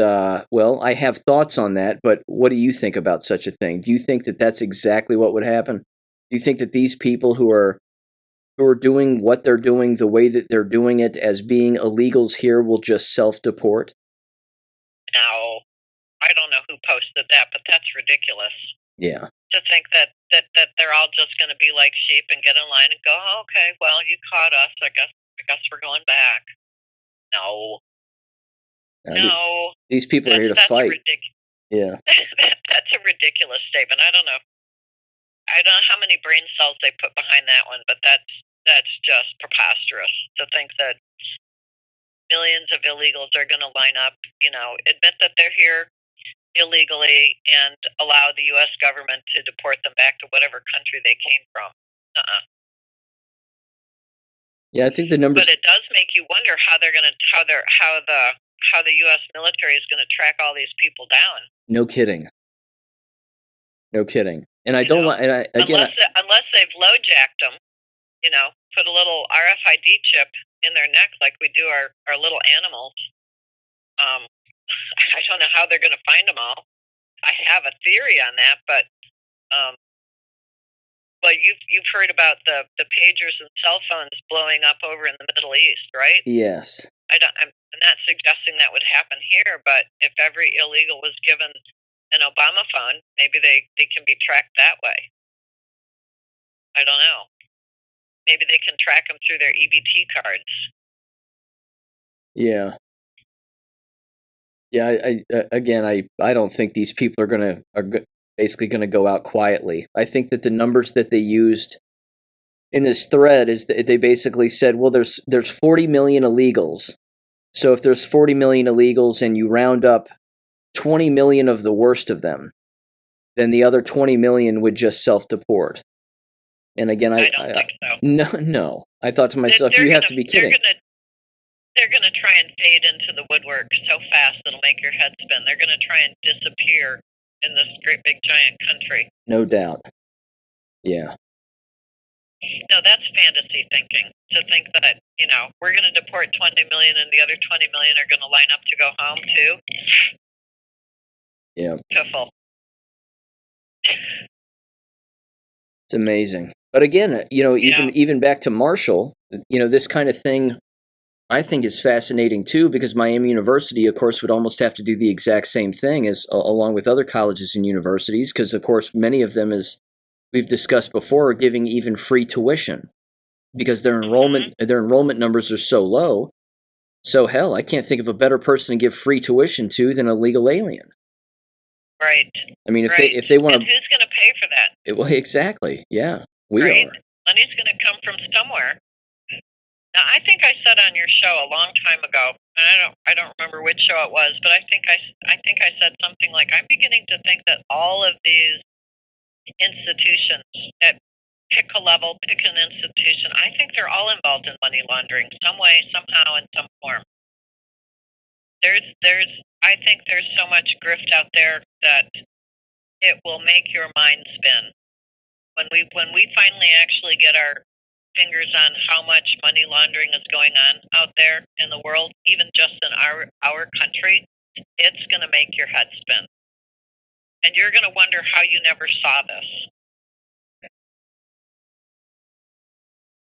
S1: well, I have thoughts on that. But what do you think about such a thing? Do you think that that's exactly what would happen? Do you think that these people who are doing what they're doing the way that they're doing it as being illegals here will just self-deport?
S2: Now, I don't know who posted that, but that's ridiculous.
S1: Yeah.
S2: To think that they're all just going to be like sheep and get in line and go, oh, okay, well, you caught us. I guess we're going back. No. No.
S1: These people are here to fight. Yeah.
S2: That's a ridiculous statement. I don't know how many brain cells they put behind that one, but that's just preposterous to think that millions of illegals are going to line up, admit that they're here illegally and allow the U.S. government to deport them back to whatever country they came from.
S1: Yeah, I think the numbers.
S2: But it does make you wonder how they're going to how the U.S. military is going to track all these people down.
S1: No kidding. No kidding. And I don't want.
S2: Unless they've low-jacked them, put a little RFID chip in their neck like we do our little animals. I don't know how they're going to find them all. I have a theory on that, but well, you've heard about the pagers and cell phones blowing up over in the Middle East, right?
S1: Yes.
S2: I'm not suggesting that would happen here, but if every illegal was given an Obama phone, maybe they can be tracked that way. I don't know. Maybe they can track them through their EBT cards.
S1: Yeah. Yeah. I don't think these people are basically going to go out quietly. I think that the numbers that they used in this thread is that they basically said, well, there's 40 million illegals. So if there's 40 million illegals and you round up 20 million of the worst of them, then the other 20 million would just self-deport. And again,
S2: I don't think so.
S1: No. I thought to myself, you have to be kidding.
S2: They're going to try and fade into the woodwork so fast it'll make your head spin. They're going to try and disappear in this great big giant country.
S1: No doubt. Yeah.
S2: No, that's fantasy thinking. To think that, we're going to deport 20 million and the other 20 million are going to line up to go home too.
S1: Yeah.
S2: Piffle.
S1: It's amazing. But again, even back to Marshall, this kind of thing I think is fascinating too, because Miami University, of course, would almost have to do the exact same thing as along with other colleges and universities, because of course many of them, as we've discussed before, are giving even free tuition because their enrollment numbers are so low. So hell, I can't think of a better person to give free tuition to than a legal alien.
S2: Right.
S1: I mean, if they want to,
S2: who's going to pay for that?
S1: Well, exactly. Yeah, we are.
S2: Money's going to come from somewhere. Now, I think I said on your show a long time ago, and I don't remember which show it was, but I think I said something like, I'm beginning to think that all of these institutions at pick a level, pick an institution, I think they're all involved in money laundering some way, somehow, in some form. I think there's so much grift out there that it will make your mind spin. When we finally actually get our fingers on how much money laundering is going on out there in the world, even just in our country, it's going to make your head spin. And you're going to wonder how you never saw this.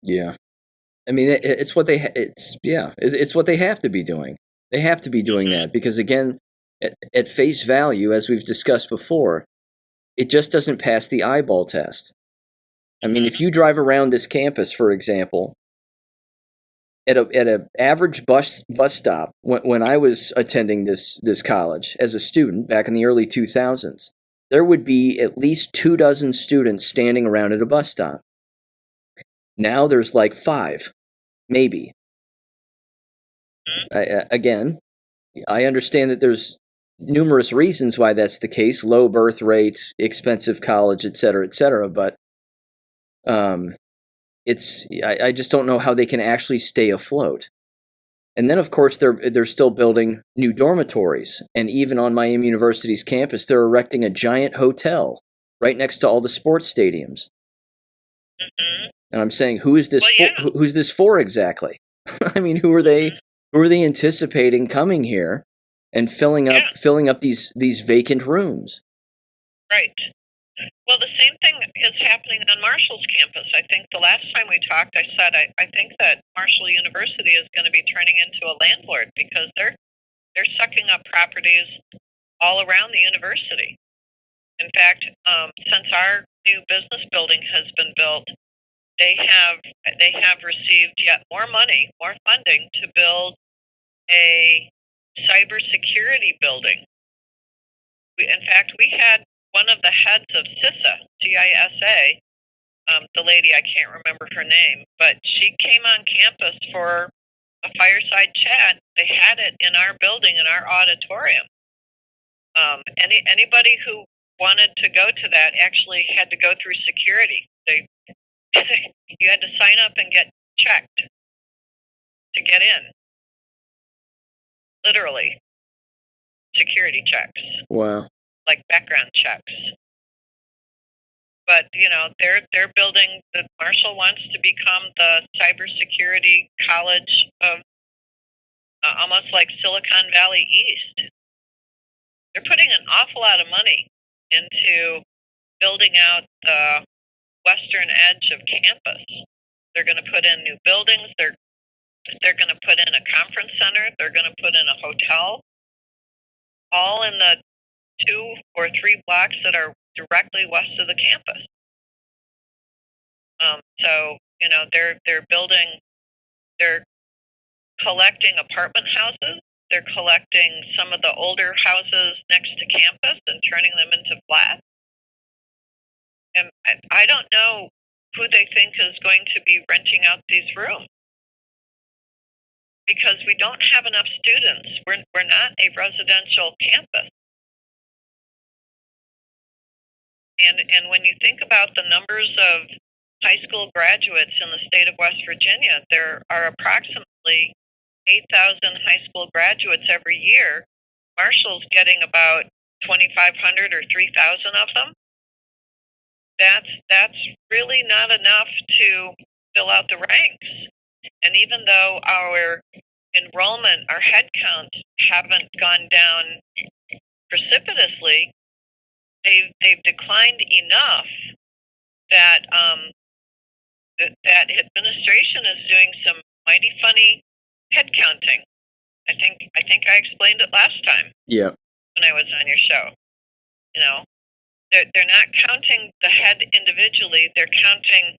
S1: Yeah. I mean, it's what it's what they have to be doing. They have to be doing that because, again, at face value, as we've discussed before, it just doesn't pass the eyeball test. I mean, if you drive around this campus, for example, at a average bus stop, when I was attending this college as a student back in the early 2000s, there would be at least 24 students standing around at a bus stop. Now there's like 5, maybe. Again, I understand that there's numerous reasons why that's the case: low birth rate, expensive college, et cetera, but I just don't know how they can actually stay afloat. And then, of course, they're still building new dormitories, and even on Miami University's campus, they're erecting a giant hotel right next to all the sports stadiums. And I'm saying, who's this for exactly? I mean, who are they? Who are they anticipating coming here and filling up these vacant rooms?
S2: Right. Well, the same thing is happening on Marshall's campus. I think the last time we talked, I said I think that Marshall University is going to be turning into a landlord because they're sucking up properties all around the university. In fact, since our new business building has been built, they have received yet more money, more funding to build a cybersecurity building. In fact, we had one of the heads of CISA, CISA, the lady, I can't remember her name, but she came on campus for a fireside chat. They had it in our building, in our auditorium. Anybody who wanted to go to that actually had to go through security. You had to sign up and get checked to get in. Literally, security checks.
S1: Wow.
S2: Like background checks. But they're building. Marshall wants to become the cybersecurity college of almost like Silicon Valley East. They're putting an awful lot of money into building out the western edge of campus. They're going to put in new buildings. They're going to put in a conference center. They're going to put in a hotel. All in the 2 or 3 blocks that are directly west of the campus. So they're building. They're collecting apartment houses. They're collecting some of the older houses next to campus and turning them into flats. And I don't know who they think is going to be renting out these rooms because we don't have enough students. We're not a residential campus. And when you think about the numbers of high school graduates in the state of West Virginia, there are approximately 8,000 high school graduates every year. Marshall's getting about 2,500 or 3,000 of them. That's really not enough to fill out the ranks. And even though our enrollment, our head counts haven't gone down precipitously, they've declined enough that that administration is doing some mighty funny head counting. I think I explained it last time.
S1: Yeah.
S2: When I was on your show, they're not counting the head individually. They're counting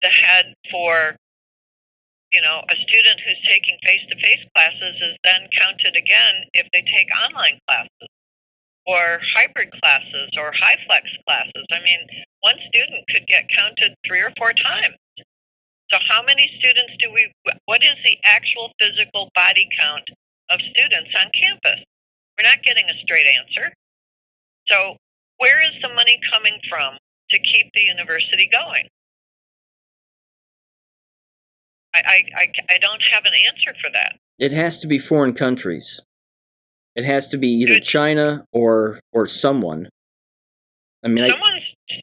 S2: the head for a student who's taking face-to-face classes is then counted again if they take online classes or hybrid classes or high flex classes. I mean, one student could get counted 3 or 4 times. So how many students what is the actual physical body count of students on campus? We're not getting a straight answer. So where is the money coming from to keep the university going? I don't have an answer for that. It
S1: has to be foreign countries. It has to be either China or someone. I mean,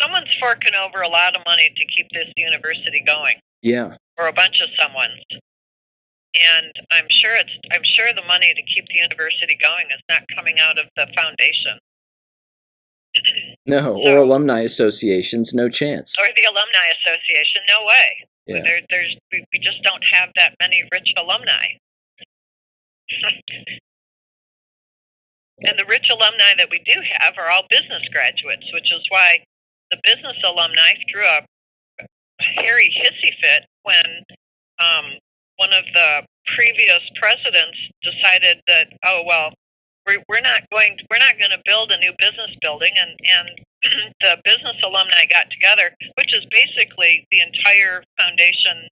S2: someone's forking over a lot of money to keep this university going.
S1: Yeah.
S2: Or a bunch of someone's. And I'm sure the money to keep the university going is not coming out of the foundation.
S1: No, or alumni associations, no chance.
S2: Or the alumni association, no way.
S1: Yeah.
S2: We just don't have that many rich alumni. And the rich alumni that we do have are all business graduates, which is why the business alumni threw a hairy hissy fit when one of the previous presidents decided that, we're not going to build a new business building, and the business alumni got together, which is basically the entire foundation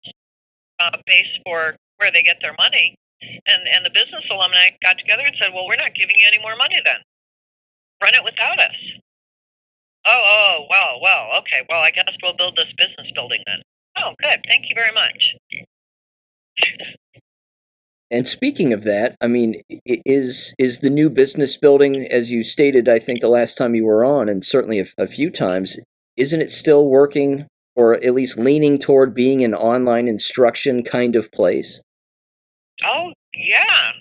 S2: base for where they get their money. And the business alumni got together and said, well, we're not giving you any more money then. Run it without us. Well, okay. Well, I guess we'll build this business building then. Oh, good. Thank you very much.
S1: And speaking of that, I mean, is the new business building, as you stated, I think the last time you were on, and certainly a few times, isn't it still working, or at least leaning toward being an online instruction kind of place?
S2: Oh, yeah.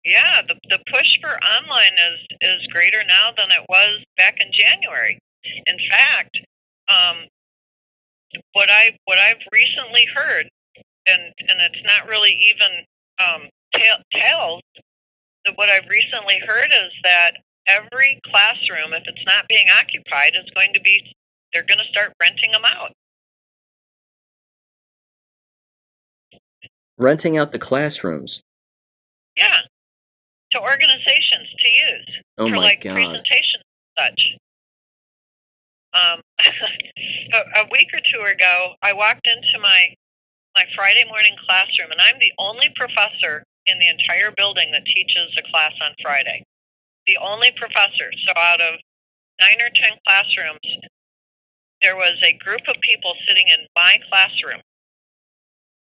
S2: Yeah, the push for online is greater now than it was back in January. In fact, um, what I've recently heard, and it's not really even tales. What I've recently heard is that every classroom, if it's not being occupied, is going to be they're going to start renting them out.
S1: Renting out the classrooms.
S2: Yeah, to organizations to use
S1: Oh
S2: for
S1: my
S2: like
S1: God.
S2: presentations and such. A week or two ago, I walked into my Friday morning classroom, and I'm the only professor in the entire building that teaches a class on Friday. The only professor. So out of 9 or 10 classrooms, there was a group of people sitting in my classroom,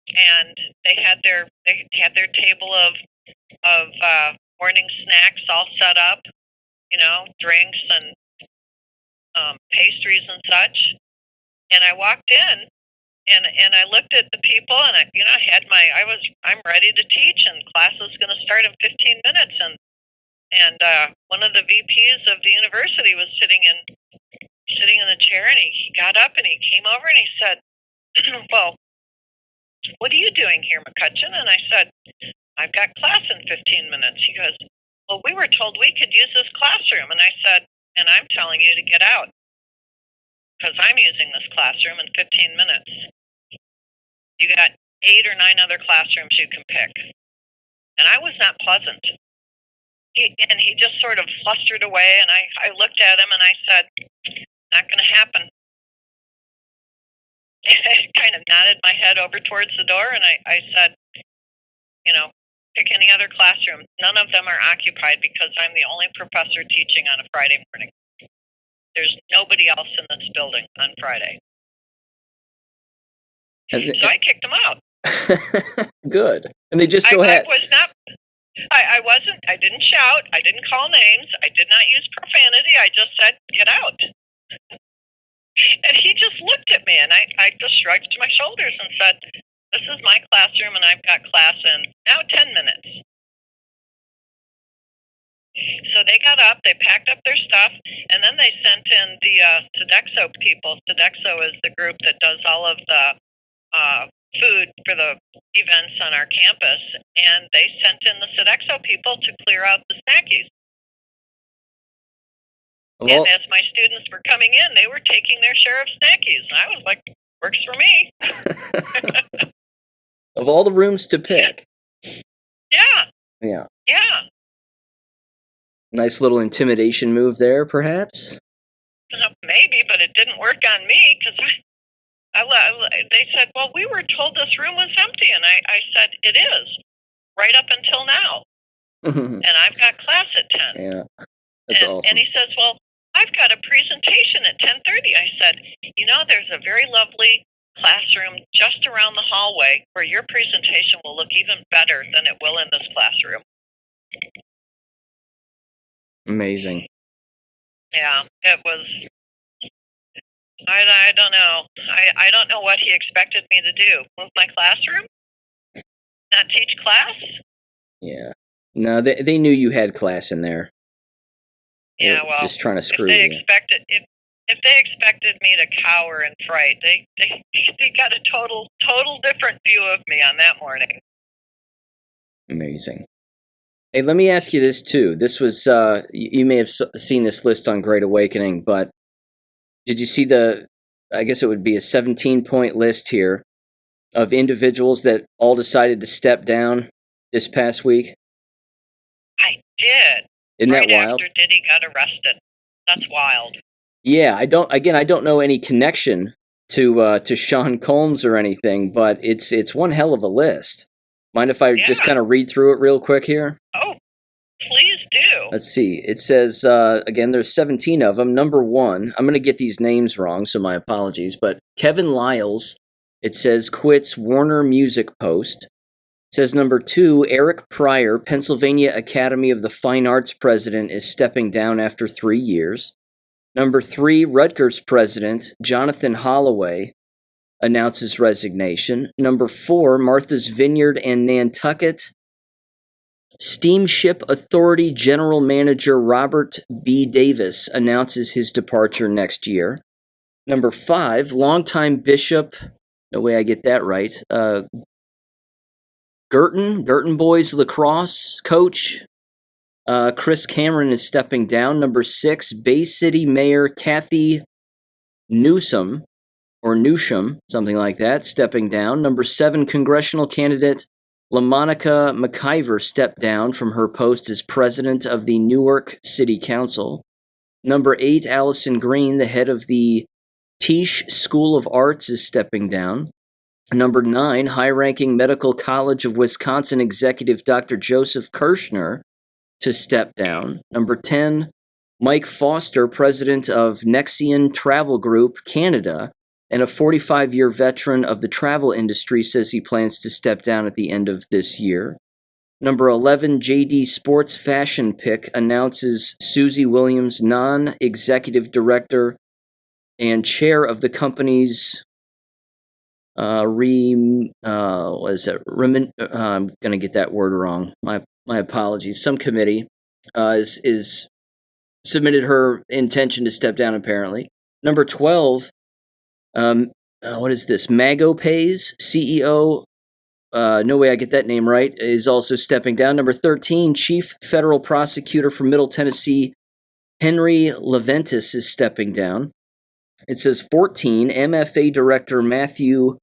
S2: and they had their table of morning snacks all set up, drinks and pastries and such. And I walked in, and I looked at the people, and I'm ready to teach, and class is going to start in 15 minutes, and one of the VPs of the university was sitting in the chair, and he got up and he came over and he said, "Well, what are you doing here, McCutcheon?" And I said, "I've got class in 15 minutes." He goes, "Well, we were told we could use this classroom." And I said, "And I'm telling you to get out, because I'm using this classroom in 15 minutes. You got 8 or 9 other classrooms you can pick." And I was not pleasant. He just sort of flustered away, and I looked at him and I said, "Not going to happen." I kind of nodded my head over towards the door, and I said, "Pick any other classroom. None of them are occupied because I'm the only professor teaching on a Friday morning. There's nobody else in this building on Friday." So I kicked them out.
S1: Good. And they just
S2: I didn't shout. I didn't call names. I did not use profanity. I just said, "Get out." And he just looked at me, and I just shrugged my shoulders and said, "This is my classroom, and I've got class in now 10 minutes." So they got up, they packed up their stuff, and then they sent in the Sodexo people. Sodexo is the group that does all of the food for the events on our campus, and they sent in the Sodexo people to clear out the snackies. Well, and as my students were coming in, they were taking their share of snackies, and I was like, "Works for me."
S1: Of all the rooms to pick.
S2: Yeah.
S1: Yeah.
S2: Yeah.
S1: Nice little intimidation move there, perhaps?
S2: Maybe, but it didn't work on me, because they said, "Well, we were told this room was empty." And I said, "It is, right up until now. And I've got class at 10.
S1: Yeah, that's awesome.
S2: And he says, "Well, I've got a presentation at 10:30. I said, "There's a very lovely classroom just around the hallway where your presentation will look even better than it will in this classroom."
S1: Amazing.
S2: Yeah, it was. I don't know. I don't know what he expected me to do. Move my classroom? Not teach class?
S1: Yeah. No, they knew you had class in there.
S2: Yeah, well,
S1: just trying to screw
S2: you. If they expected me to cower in fright, they got a total different view of me on that morning.
S1: Amazing. Hey, let me ask you this too. This was you may have seen this list on Great Awakening, but did you see I guess it would be a 17-point list here of individuals that all decided to step down this past week?
S2: I did.
S1: Isn't that wild?
S2: After Diddy got arrested. That's wild.
S1: Yeah, I don't know any connection to Sean Combs or anything, but it's one hell of a list. Mind if I just kind of read through it real quick here?
S2: Oh, please do.
S1: Let's see. It says, again, there's 17 of them. Number 1, I'm going to get these names wrong, so my apologies, but Kevin Lyles, it says, quits Warner Music Post. It says number 2, Eric Pryor, Pennsylvania Academy of the Fine Arts president, is stepping down after 3 years. Number 3, Rutgers president, Jonathan Holloway, announces resignation. Number 4, Martha's Vineyard and Nantucket Steamship Authority General Manager Robert B. Davis announces his departure next year. Number 5, longtime bishop, no way I get that right, Girton Boys lacrosse coach, Chris Cameron is stepping down. Number 6, Bay City Mayor Kathy Newsom, something like that, stepping down. Number 7, congressional candidate LaMonica McIver stepped down from her post as president of the Newark City Council. Number 8, Allison Green, the head of the Tisch School of Arts, is stepping down. Number 9, high-ranking Medical College of Wisconsin executive Dr. Joseph Kirschner to step down. Number 10, Mike Foster, president of Nexian Travel Group Canada, and a 45-year veteran of the travel industry, says he plans to step down at the end of this year. Number 11, JD Sports Fashion Pick announces Susie Williams, non-executive director and chair of the company's I'm going to get that word wrong. My apologies. Some committee is submitted her intention to step down, apparently. Number 12, what is this? MagoPay's CEO, no way I get that name right, is also stepping down. Number 13, Chief Federal Prosecutor for Middle Tennessee, Henry Leventis, is stepping down. It says 14, MFA Director Matthew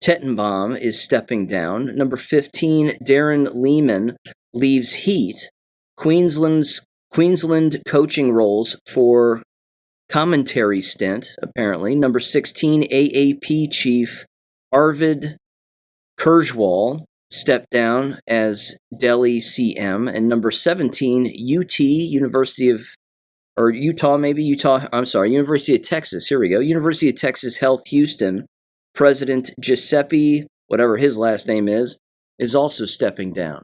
S1: Tettenbaum is stepping down. Number 15, Darren Lehman leaves Heat, Queensland coaching roles for commentary stint, apparently. Number 16, AAP Chief Arvid Kurzweil stepped down as Delhi CM. And number 17, University of Texas. Here we go. University of Texas Health Houston President Giuseppe, whatever his last name is also stepping down.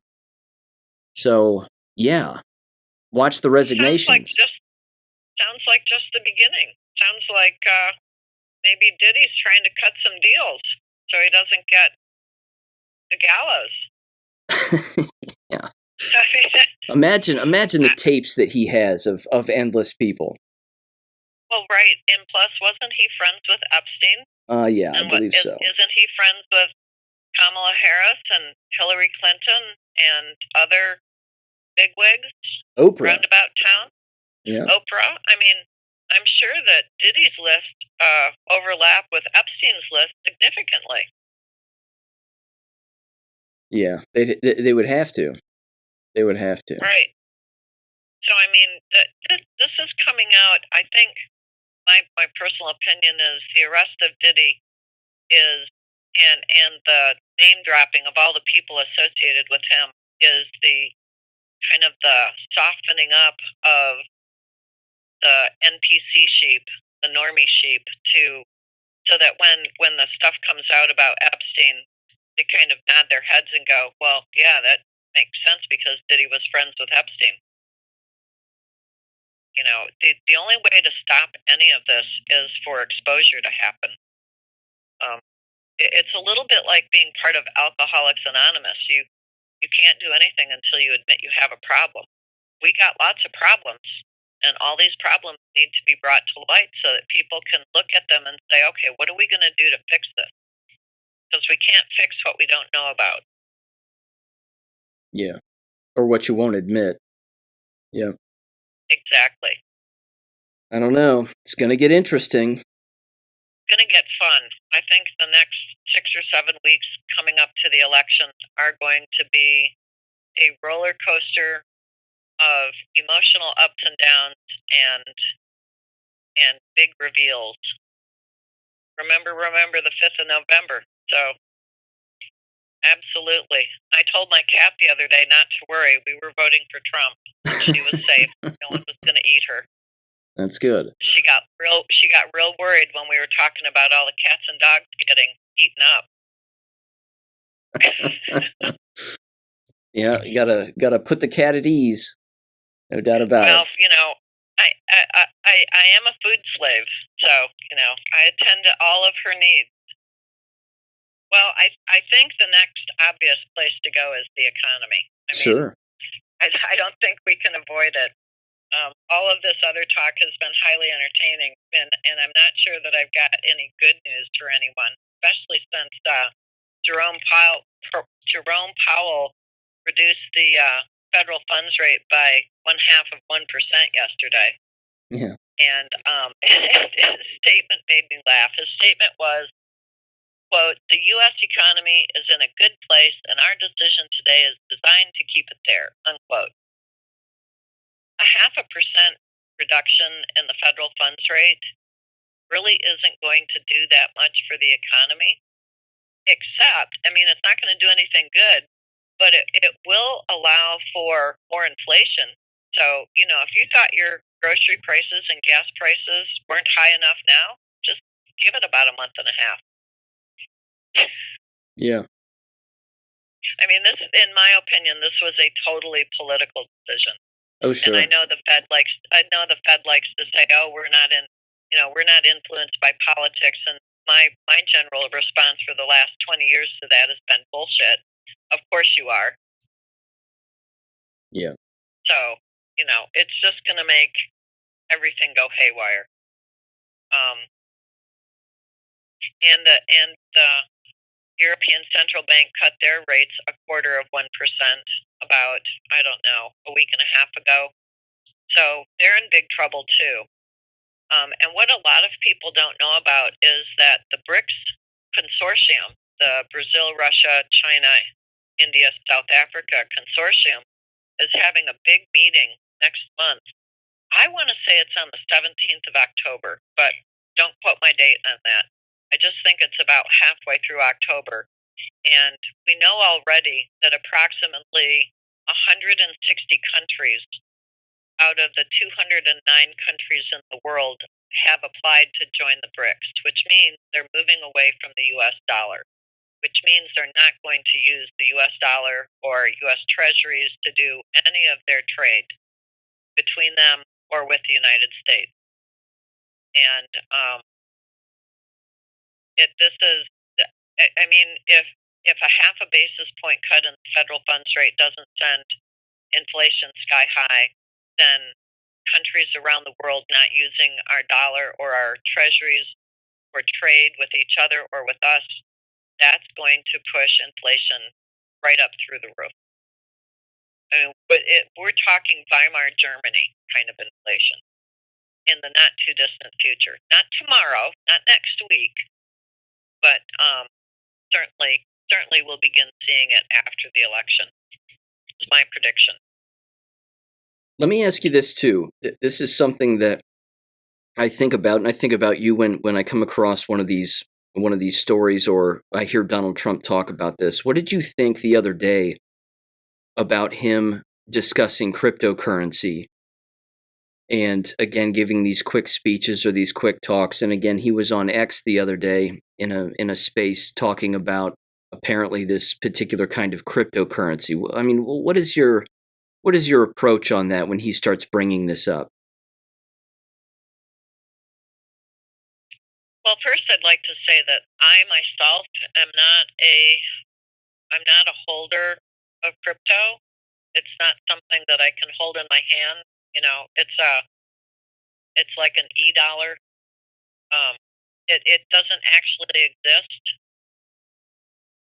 S1: So, yeah. Watch the resignations.
S2: Sounds like just the beginning. Sounds like maybe Diddy's trying to cut some deals so he doesn't get the gallows.
S1: Yeah. Imagine the tapes that he has of endless people.
S2: Well, right. And plus, wasn't he friends with Epstein?
S1: Yeah, I believe so.
S2: Isn't he friends with Kamala Harris and Hillary Clinton and other bigwigs
S1: Oprah.
S2: round about town?
S1: Yeah.
S2: Oprah? I mean, I'm sure that Diddy's list overlap with Epstein's list significantly.
S1: Yeah, they would have to. They would have to.
S2: Right. So, I mean, this is coming out, I think, my personal opinion is the arrest of Diddy is, and the name dropping of all the people associated with him is the kind of the softening up of the NPC sheep, the normie sheep, so that when the stuff comes out about Epstein, they kind of nod their heads and go, well, yeah, that makes sense because Diddy was friends with Epstein. You know, the only way to stop any of this is for exposure to happen. It's a little bit like being part of Alcoholics Anonymous. You can't do anything until you admit you have a problem. We got lots of problems, and all these problems need to be brought to light so that people can look at them and say, okay, what are we going to do to fix this? Because we can't fix what we don't know about.
S1: Yeah. Or what you won't admit. Yeah.
S2: Exactly.
S1: I don't know. It's going to get interesting.
S2: It's going to get fun. I think the next 6 or 7 weeks coming up to the election are going to be a roller coaster of emotional ups and downs and big reveals. Remember the 5th of November. So, absolutely. I told my cat the other day not to worry. We were voting for Trump. She was safe. No one was going to eat her.
S1: That's good.
S2: She got real worried when we were talking about all the cats and dogs getting eaten up.
S1: Yeah, you gotta put the cat at ease. No doubt about it.
S2: Well, you know, I am a food slave, so you know, I attend to all of her needs. Well, I think the next obvious place to go is the economy. I mean,
S1: sure.
S2: I don't think we can avoid it. All of this other talk has been highly entertaining, and I'm not sure that I've got any good news for anyone, especially since Jerome Powell Jerome Powell reduced the federal funds rate by 0.5% yesterday.
S1: Yeah.
S2: And his statement made me laugh. His statement was, quote, "The U.S. economy is in a good place, and our decision today is designed to keep it there," unquote. 0.5% reduction in the federal funds rate really isn't going to do that much for the economy, except, I mean, it's not going to do anything good, but it will allow for more inflation. So, if you thought your grocery prices and gas prices weren't high enough now, just give it about a month and a half.
S1: Yeah.
S2: I mean, this, in my opinion, this was a totally political decision.
S1: Oh, sure.
S2: And I know the Fed likes to say, "Oh, we're not influenced by politics." And my general response for the last 20 years to that has been bullshit. Of course you are.
S1: Yeah.
S2: So, it's just going to make everything go haywire. And the European Central Bank cut their rates 0.25% about, I don't know, a week and a half ago. So they're in big trouble too. And what a lot of people don't know about is that the BRICS consortium, the Brazil, Russia, China, India, South Africa consortium, is having a big meeting next month. I want to say it's on the 17th of October, but don't quote my date on that. I just think it's about halfway through October. And we know already that approximately 160 countries out of the 209 countries in the world have applied to join the BRICS, which means they're moving away from the U.S. dollar, which means they're not going to use the U.S. dollar or U.S. treasuries to do any of their trade between them or with the United States. And if a 0.5 basis point cut in the federal funds rate doesn't send inflation sky high, then countries around the world not using our dollar or our treasuries for trade with each other or with us, that's going to push inflation right up through the roof. I mean, we're talking Weimar Germany kind of inflation in the not too distant future. Not tomorrow, not next week, but certainly we'll begin seeing it after the election. It's my prediction.
S1: Let me ask you this too. This is something that I think about, and I think about you when I come across one of these stories, or I hear Donald Trump talk about this. What did you think the other day about him discussing cryptocurrency? And again, giving these quick speeches or these quick talks. And again, he was on X the other day in a space talking about apparently this particular kind of cryptocurrency. I mean, what is your approach on that when he starts bringing this up?
S2: Well, first, I'd like to say that I myself am not a holder of crypto. It's not something that I can hold in my hand. It's like an e-dollar. It doesn't actually exist.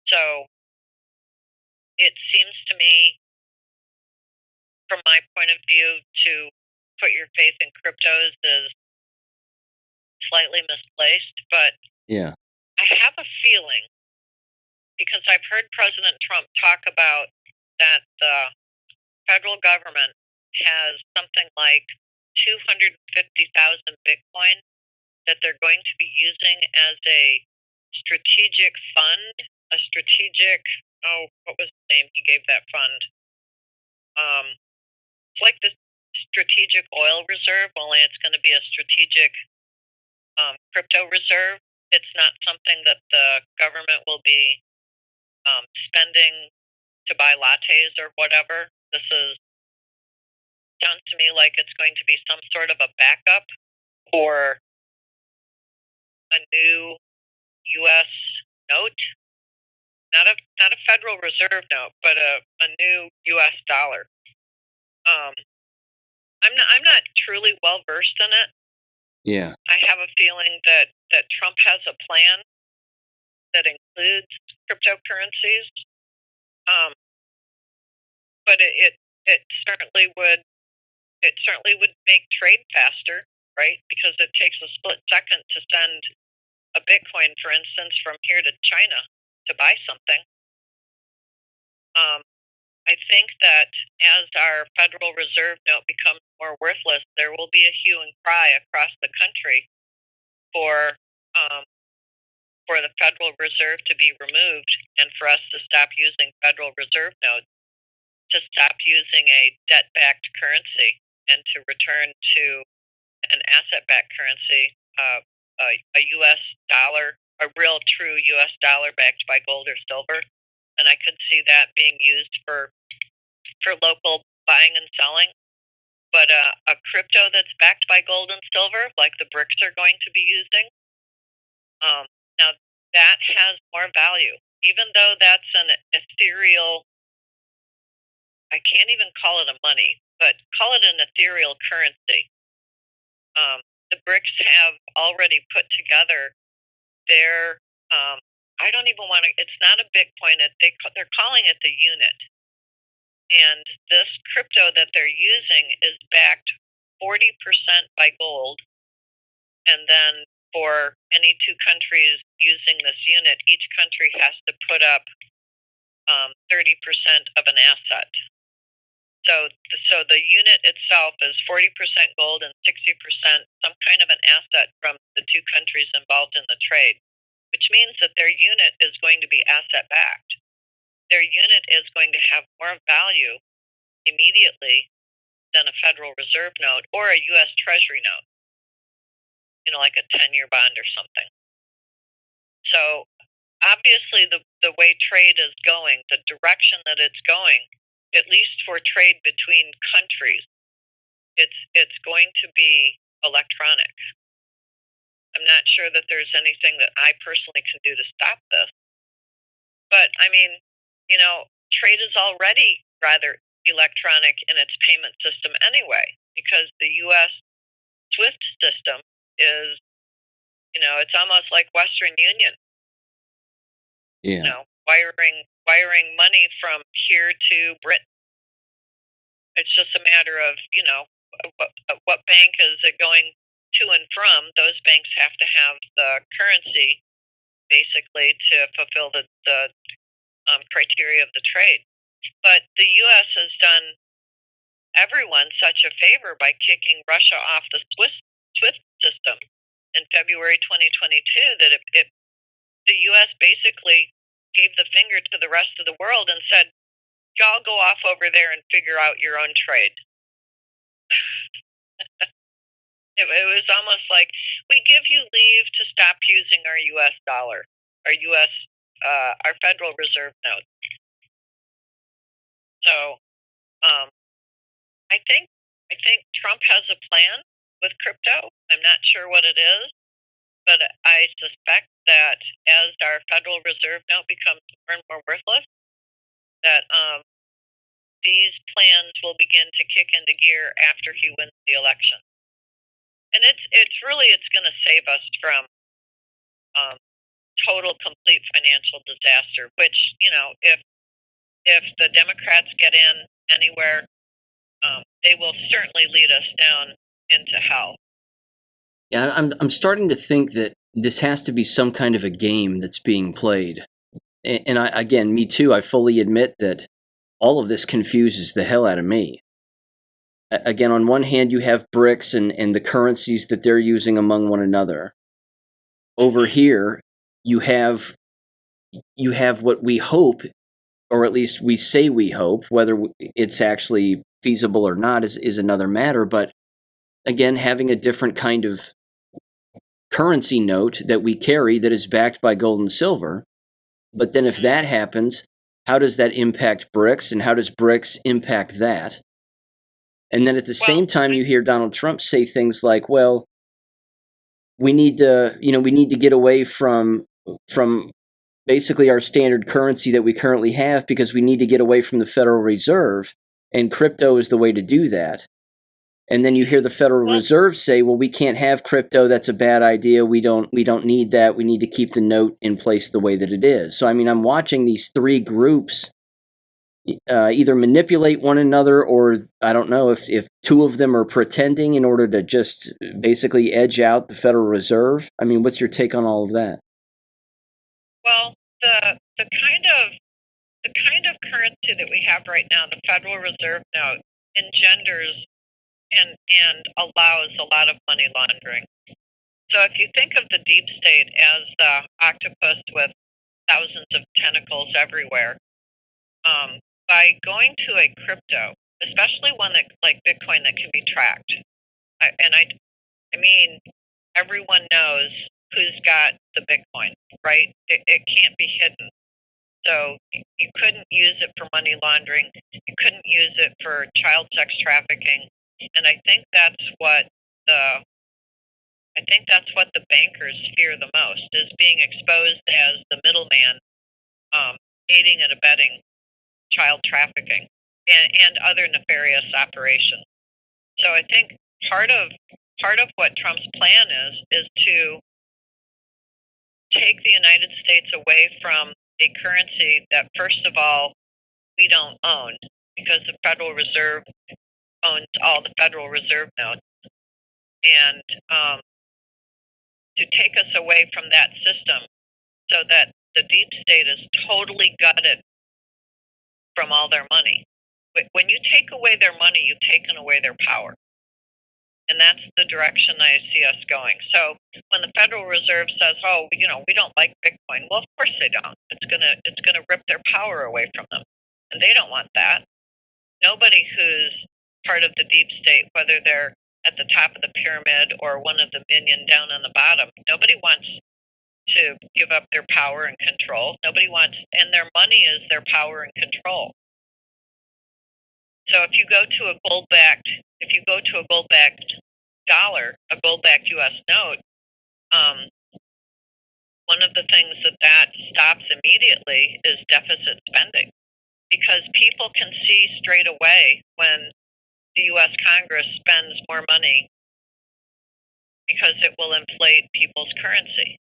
S2: So it seems to me, from my point of view, to put your faith in cryptos is slightly misplaced. But
S1: yeah,
S2: I have a feeling, because I've heard President Trump talk about that the federal government has something like 250,000 Bitcoin that they're going to be using as a strategic fund, what was the name he gave that fund? It's like the strategic oil reserve, only it's going to be a strategic crypto reserve. It's not something that the government will be spending to buy lattes or whatever. This sounds to me like it's going to be some sort of a backup for a new U.S. note, not a Federal Reserve note, but a new U.S. dollar. Um, I'm not truly well versed in it.
S1: Yeah.
S2: I have a feeling that Trump has a plan that includes cryptocurrencies, um, but it certainly would make trade faster, right? Because it takes a split second to send a Bitcoin, for instance, from here to China to buy something. Um, I think that as our Federal Reserve note becomes more worthless, there will be a hue and cry across the country for um, for the Federal Reserve to be removed and for us to stop using Federal Reserve notes, to stop using a debt-backed currency, and to return to an asset-backed currency, a U.S. dollar, a real true U.S. dollar backed by gold or silver. And I could see that being used for local buying and selling. But a crypto that's backed by gold and silver, like the BRICS are going to be using, now that has more value. Even though that's an ethereal, I can't even call it a money, but call it an ethereal currency. The BRICS have already put together their, I don't even want to, it's not a Bitcoin, they're calling it the unit. And this crypto that they're using is backed 40% by gold. And then for any two countries using this unit, each country has to put up 30% of an asset. So the unit itself is 40% gold and 60% some kind of an asset from the two countries involved in the trade, which means that their unit is going to be asset backed. Their unit is going to have more value immediately than a Federal Reserve note or a U.S. Treasury note, like a 10-year bond or something. So obviously the way trade is going, the direction that it's going, at least for trade between countries, it's going to be electronic. I'm not sure that there's anything that I personally can do to stop this. But I mean, trade is already rather electronic in its payment system anyway, because the US SWIFT system is, it's almost like Western Union.
S1: Yeah.
S2: Wiring money from here to Britain. It's just a matter of, what bank is it going to and from. Those banks have to have the currency, basically, to fulfill the criteria of the trade. But the U.S. has done everyone such a favor by kicking Russia off the SWIFT system in February 2022 that the U.S. basically gave the finger to the rest of the world and said, y'all go off over there and figure out your own trade. It was almost like, we give you leave to stop using our U.S. dollar, our Federal Reserve note. So, I think Trump has a plan with crypto. I'm not sure what it is, but I suspect that as our Federal Reserve note becomes more and more worthless, that these plans will begin to kick into gear after he wins the election. And it's going to save us from total, complete financial disaster. Which, if the Democrats get in anywhere, they will certainly lead us down into hell.
S1: Yeah, I'm starting to think that this has to be some kind of a game that's being played. And again, me too, I fully admit that all of this confuses the hell out of me. Again, on one hand, you have BRICS and the currencies that they're using among one another. Over here, you have what we hope, or at least we say we hope, whether it's actually feasible or not is another matter. But again, having a different kind of currency note that we carry that is backed by gold and silver. But then if that happens, how does that impact BRICS, and how does BRICS impact that? And then at the same time, you hear Donald Trump say things like, well, we need to get away from basically our standard currency that we currently have, because we need to get away from the Federal Reserve. and crypto is the way to do that. And then you hear the Federal Reserve say, well, we can't have crypto. That's a bad idea. We don't need that. We need to keep the note in place the way that it is. So, I mean, I'm watching these three groups either manipulate one another, or I don't know if two of them are pretending in order to just basically edge out the Federal Reserve. I mean, what's your take on all of that?
S2: Well, the kind of currency that we have right now, the Federal Reserve note, engenders and allows a lot of money laundering. So if you think of the deep state as the octopus with thousands of tentacles everywhere, by going to a crypto, especially one that like Bitcoin that can be tracked, I mean, everyone knows who's got the Bitcoin, right? It can't be hidden. So you couldn't use it for money laundering. You couldn't use it for child sex trafficking. And I think that's what the bankers fear the most, is being exposed as the middleman, aiding and abetting child trafficking and other nefarious operations. So I think part of what Trump's plan is to take the United States away from a currency that, first of all, we don't own, because the Federal Reserve owns all the Federal Reserve notes, and to take us away from that system so that the deep state is totally gutted from all their money. When you take away their money, you've taken away their power. And that's the direction I see us going. So when the Federal Reserve says, "Oh, we don't like Bitcoin," well, of course they don't. It's gonna rip their power away from them, and they don't want that. Nobody who's part of the deep state, whether they're at the top of the pyramid or one of the minion down on the bottom, nobody wants to give up their power and control. Nobody wants, and their money is their power and control. So if you go to a gold-backed dollar, a gold-backed U.S. note, one of the things that stops immediately is deficit spending, because people can see straight away when the U.S. Congress spends more money, because it will inflate people's currency.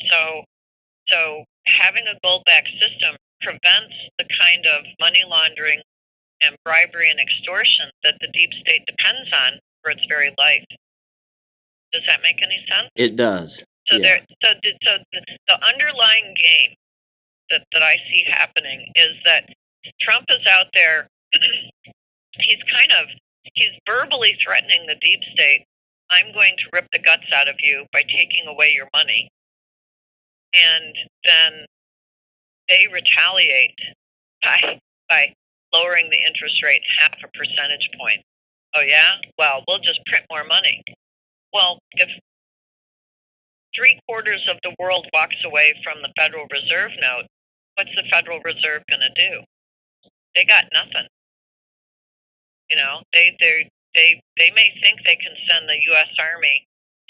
S2: So having a gold-backed system prevents the kind of money laundering and bribery and extortion that the deep state depends on for its very life. Does that make any sense?
S1: It does.
S2: So
S1: yeah.
S2: The underlying game that I see happening is that Trump is out there. He's verbally threatening the deep state. I'm going to rip the guts out of you by taking away your money. And then they retaliate by lowering the interest rate 0.5 percentage point. Oh yeah? Well, we'll just print more money. Well, if 3/4 of the world walks away from the Federal Reserve note, what's the Federal Reserve going to do? They got nothing. They may think they can send the U.S. Army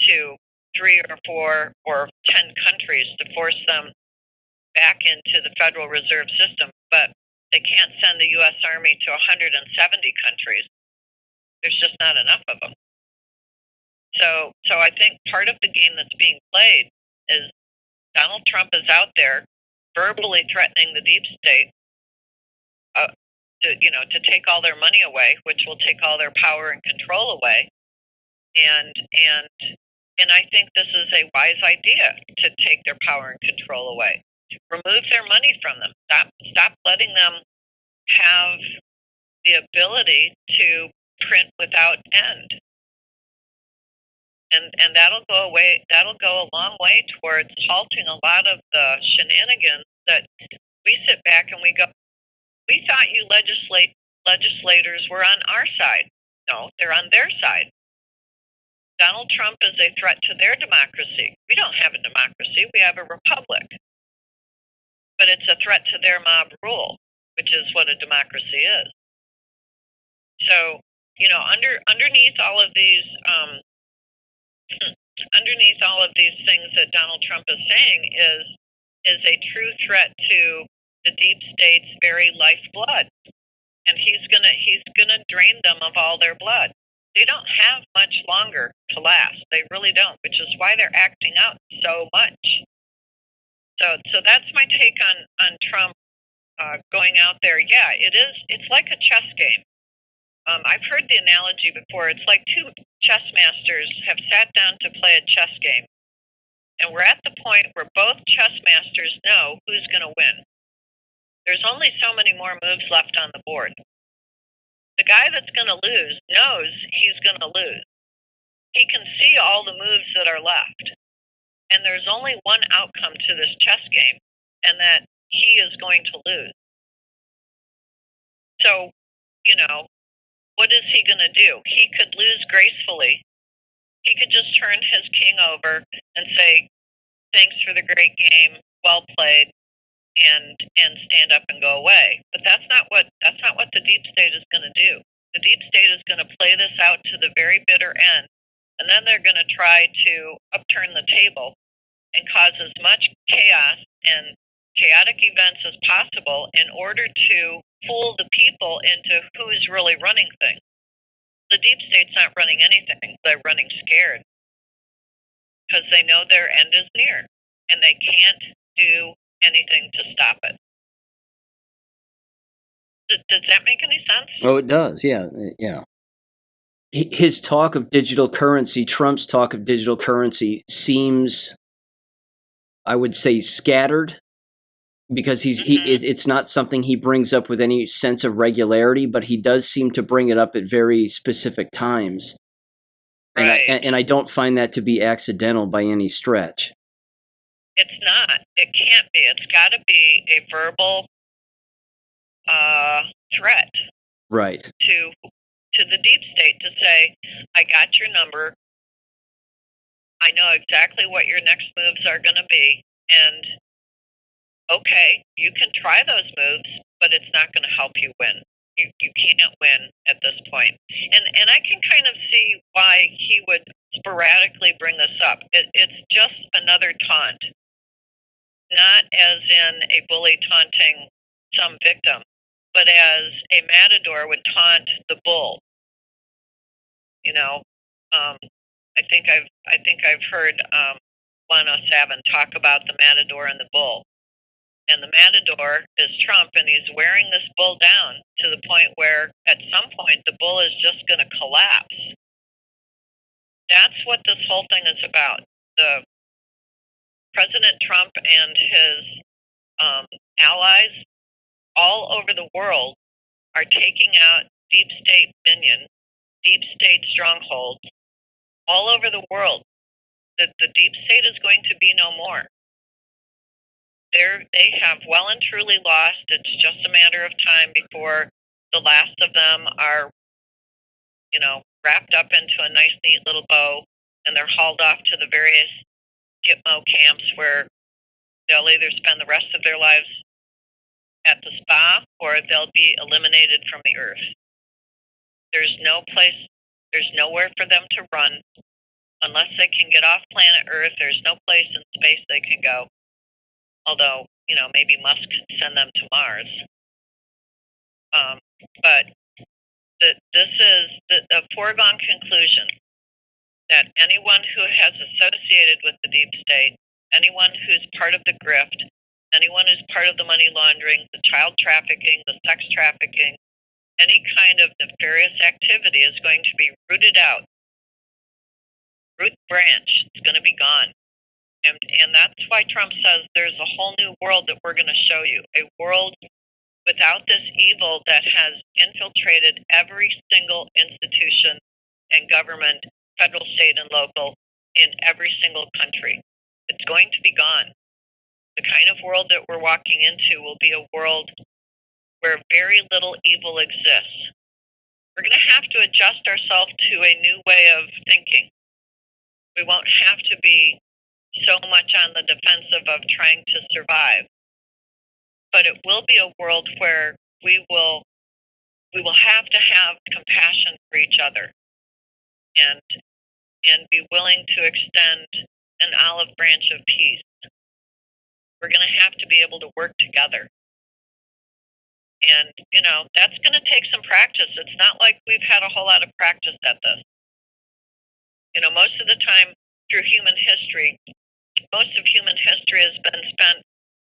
S2: to 3 or 4 or 10 countries to force them back into the Federal Reserve system, but they can't send the U.S. Army to 170 countries. There's just not enough of them. So I think part of the game that's being played is Donald Trump is out there verbally threatening the deep state to take all their money away, which will take all their power and control away. And I think this is a wise idea, to take their power and control away. Remove their money from them. Stop letting them have the ability to print without end. And that'll go a long way towards halting a lot of the shenanigans that we sit back and we go, we thought you legislators were on our side. No, they're on their side. Donald Trump is a threat to their democracy. We don't have a democracy, we have a republic. But it's a threat to their mob rule, which is what a democracy is. So, underneath all of these things that Donald Trump is saying is a true threat to the deep state's very lifeblood. and he's gonna drain them of all their blood. They don't have much longer to last. They really don't, which is why they're acting out so much. So that's my take on Trump going out there. Yeah, it is. It's like a chess game. I've heard the analogy before. It's like two chess masters have sat down to play a chess game, and we're at the point where both chess masters know who's going to win. There's only so many more moves left on the board. The guy that's going to lose knows he's going to lose. He can see all the moves that are left. And there's only one outcome to this chess game, and that he is going to lose. So, what is he going to do? He could lose gracefully. He could just turn his king over and say, thanks for the great game, well played, and stand up and go away. But that's not what the deep state is going to do. The deep state is going to play this out to the very bitter end, and then they're going to try to upturn the table and cause as much chaos and chaotic events as possible in order to fool the people into who's really running things. The deep state's not running anything. They're running scared because they know their end is near and they can't do anything to stop it. Does that make any sense?
S1: Oh, it does. Yeah. His talk of digital currency, Trump's talk of digital currency, seems, I would say, scattered, because it's not something he brings up with any sense of regularity, but he does seem to bring it up at very specific times.
S2: Right.
S1: And I don't find that to be accidental by any stretch.
S2: It's not. It can't be. It's got to be a verbal threat.
S1: Right.
S2: To the deep state to say, I got your number. I know exactly what your next moves are going to be. And okay, you can try those moves, but it's not going to help you win. You can't win at this point. And I can kind of see why he would sporadically bring this up. It's just another taunt. Not as in a bully taunting some victim, but as a matador would taunt the bull. I think I've heard Lano Savin talk about the matador and the bull. And the matador is Trump, and he's wearing this bull down to the point where at some point the bull is just going to collapse. That's what this whole thing is about. The President Trump and his allies all over the world are taking out deep state minions, deep state strongholds all over the world. The deep state is going to be no more. They have well and truly lost. It's just a matter of time before the last of them are, wrapped up into a nice, neat little bow, and they're hauled off to the various Gitmo camps where they'll either spend the rest of their lives at the spa or they'll be eliminated from the earth. There's nowhere for them to run. Unless they can get off planet Earth, there's no place in space they can go. Although, maybe Musk could send them to Mars. But this is the foregone conclusion that anyone who has associated with the deep state, anyone who's part of the grift, anyone who's part of the money laundering, the child trafficking, the sex trafficking, any kind of nefarious activity is going to be rooted out. Root branch. It's going to be gone. And that's why Trump says there's a whole new world that we're going to show you. A world without this evil that has infiltrated every single institution and government, federal, state, and local, in every single country. It's going to be gone. The kind of world that we're walking into will be a world where very little evil exists. We're going to have to adjust ourselves to a new way of thinking. We won't have to be so much on the defensive of trying to survive. But it will be a world where we will have to have compassion for each other and be willing to extend an olive branch of peace. We're going to have to be able to work together. And, that's going to take some practice. It's not like we've had a whole lot of practice at this. Most of the time through human history, most of human history has been spent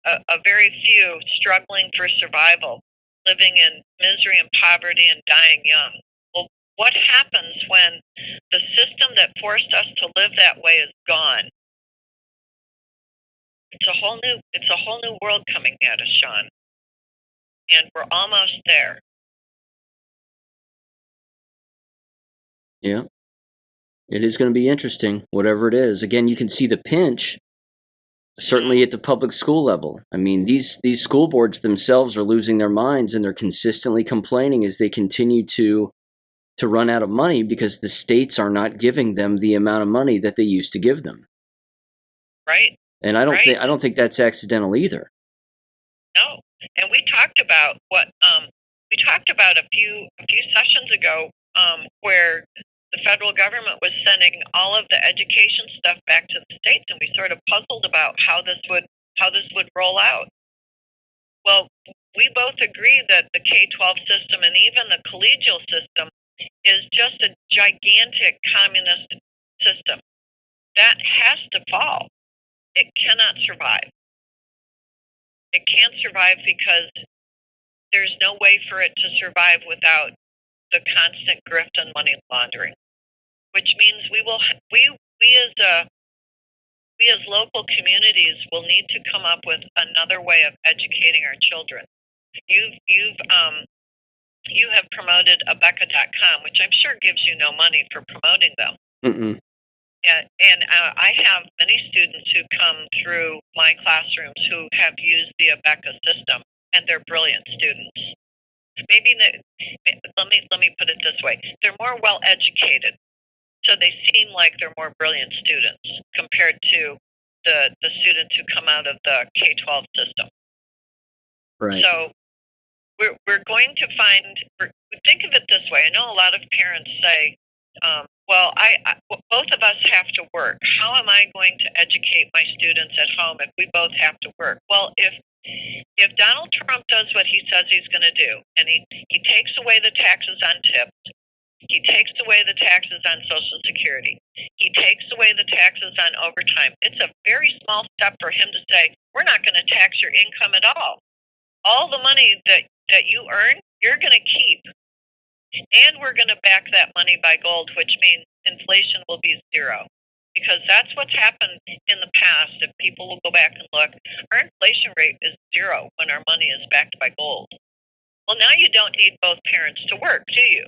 S2: a very few struggling for survival, living in misery and poverty and dying young. Well, what happens when the system that forced us to live that way is gone? It's a whole new world coming at us, Sean. And we're almost there.
S1: Yeah. It is going to be interesting, whatever it is. Again, you can see the pinch, certainly at the public school level. I mean, these school boards themselves are losing their minds, and they're consistently complaining as they continue to run out of money because the states are not giving them the amount of money that they used to give them.
S2: Right.
S1: And I don't think that's accidental either.
S2: No. And we talked about a few sessions ago where the federal government was sending all of the education stuff back to the states, and we sort of puzzled about how this would roll out. Well, we both agree that the K-12 system and even the collegial system is just a gigantic communist system. That has to fall. It cannot survive. It can't survive because there's no way for it to survive without the constant grift and money laundering, which means we as local communities will need to come up with another way of educating our children. You have promoted Abeka.com, which I'm sure gives you no money for promoting them.
S1: Mm-mm.
S2: And I have many students who come through my classrooms who have used the Abeka system, and they're brilliant students. Let me put it this way: they're more well educated, so they seem like they're more brilliant students compared to the students who come out of the K-12 system.
S1: Right.
S2: So we're going to think of it this way. I know a lot of parents say, well, both of us have to work. How am I going to educate my students at home if we both have to work? Well, if Donald Trump does what he says he's going to do, and he takes away the taxes on tips, he takes away the taxes on Social Security, he takes away the taxes on overtime, it's a very small step for him to say, we're not going to tax your income at all. All the money that you earn, you're going to keep. And we're going to back that money by gold, which means inflation will be zero. Because that's what's happened in the past. If people will go back and look, our inflation rate is zero when our money is backed by gold. Well, now you don't need both parents to work, do you?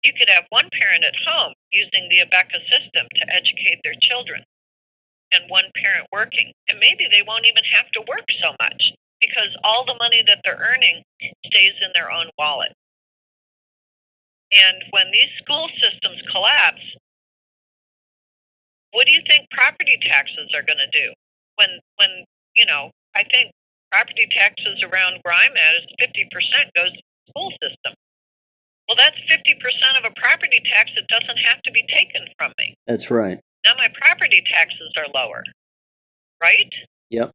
S2: You could have one parent at home using the Abeka system to educate their children, and one parent working. And maybe they won't even have to work so much because all the money that they're earning stays in their own wallet. And when these school systems collapse, what do you think property taxes are going to do? When I think property taxes around where I'm at is 50% goes to the school system. Well, that's 50% of a property tax that doesn't have to be taken from me.
S1: That's right.
S2: Now my property taxes are lower, right?
S1: Yep.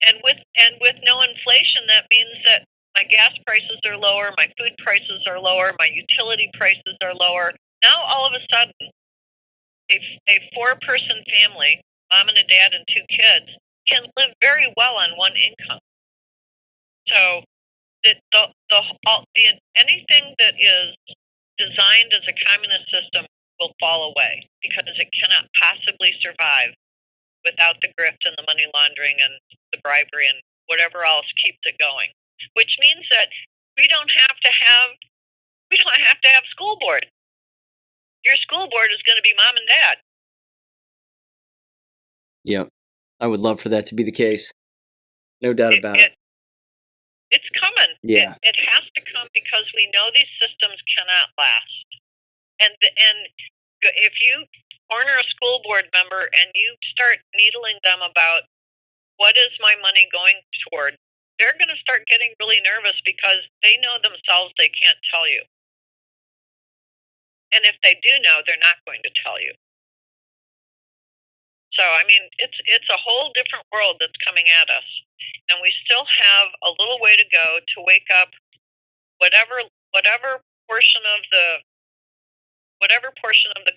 S2: And with no inflation, that means that my gas prices are lower, my food prices are lower, my utility prices are lower. Now all of a sudden, a four-person family, mom and a dad and two kids, can live very well on one income. So anything that is designed as a communist system will fall away because it cannot possibly survive without the grift and the money laundering and the bribery and whatever else keeps it going. Which means that we don't have to have school board. Your school board is going to be mom and dad.
S1: Yep. I would love for that to be the case. No doubt about it.
S2: It's coming.
S1: Yeah.
S2: It has to come because we know these systems cannot last. And if you corner a school board member and you start needling them about what is my money going toward, they're going to start getting really nervous because they know themselves they can't tell you. And if they do know, they're not going to tell you. So, I mean, it's a whole different world that's coming at us. And we still have a little way to go to wake up whatever portion of the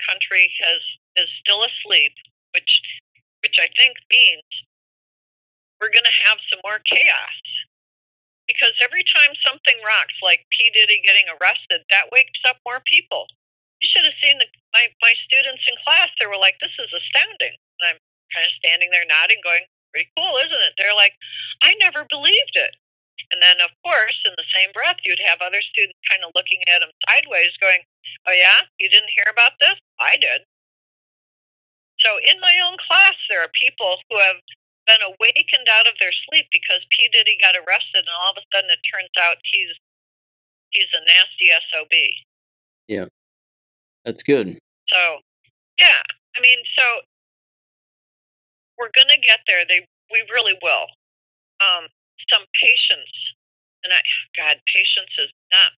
S2: country is still asleep, which I think means we're going to have some more chaos. Because every time something rocks, like P. Diddy getting arrested, that wakes up more people. You should have seen my students in class. They were like, "This is astounding." And I'm kind of standing there nodding, going, "Pretty cool, isn't it?" They're like, "I never believed it." And then, of course, in the same breath, you'd have other students kind of looking at them sideways, going, "Oh yeah, you didn't hear about this? I did." So in my own class, there are people who have been awakened out of their sleep because P. Diddy got arrested, and all of a sudden it turns out he's a nasty SOB.
S1: Yeah, that's good.
S2: So, yeah, I mean, so we're going to get there. We really will. Some patience, and patience is not.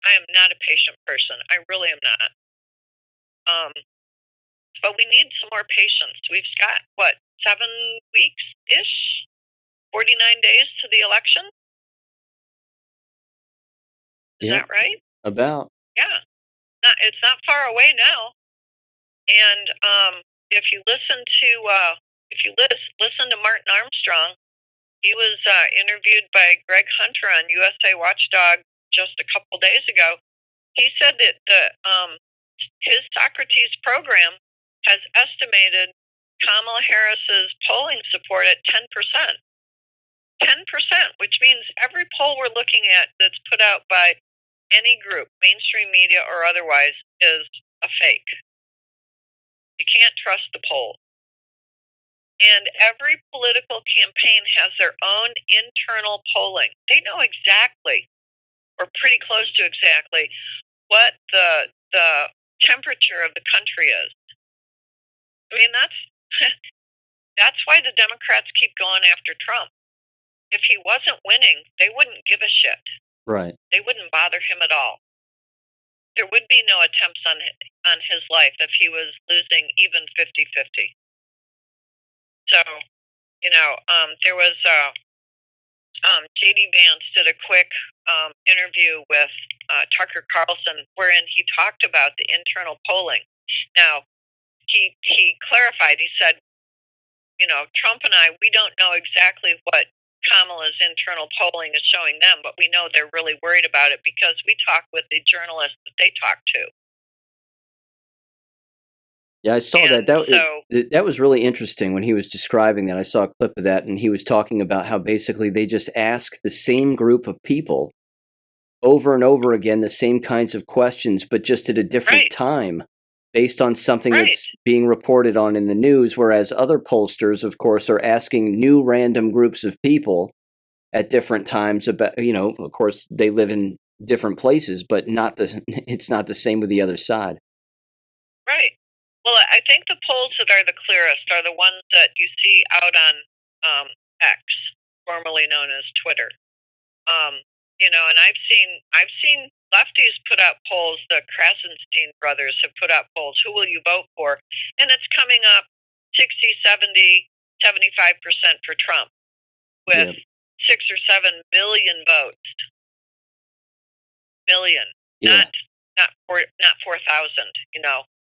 S2: I am not a patient person. I really am not. But we need some more patience. We've got, 7 weeks-ish? 49 days to the election? Is that right?
S1: About.
S2: Yeah. It's not far away now. And if you listen to Martin Armstrong, he was interviewed by Greg Hunter on USA Watchdog just a couple days ago. He said that his Socrates program has estimated Kamala Harris's polling support at 10%. 10%, which means every poll we're looking at that's put out by any group, mainstream media or otherwise, is a fake. You can't trust the poll. And every political campaign has their own internal polling. They know exactly, or pretty close to exactly, what the temperature of the country is. I mean, that's why the Democrats keep going after Trump. If he wasn't winning, they wouldn't give a shit.
S1: Right.
S2: They wouldn't bother him at all. There would be no attempts on his life if he was losing even 50-50. So, there was J.D. Vance did a quick interview with Tucker Carlson wherein he talked about the internal polling. Now, he clarified, he said, Trump and I, we don't know exactly what Kamala's internal polling is showing them, but we know they're really worried about it because we talk with the journalists that they talk to.
S1: Yeah, I saw that. That was really interesting when he was describing that. I saw a clip of that, and he was talking about how basically they just ask the same group of people over and over again the same kinds of questions, but just at a different time based on something that's being reported on in the news, whereas other pollsters, of course, are asking new random groups of people at different times about, of course, they live in different places, but it's not the same with the other side.
S2: Right. Well, I think the polls that are the clearest are the ones that you see out on X, formerly known as Twitter. And I've seen lefties put out polls. The Krasenstein brothers have put out polls. Who will you vote for? And it's coming up 60, 70, 75% for Trump, with 6 or 7 million votes. Million, not 4,000.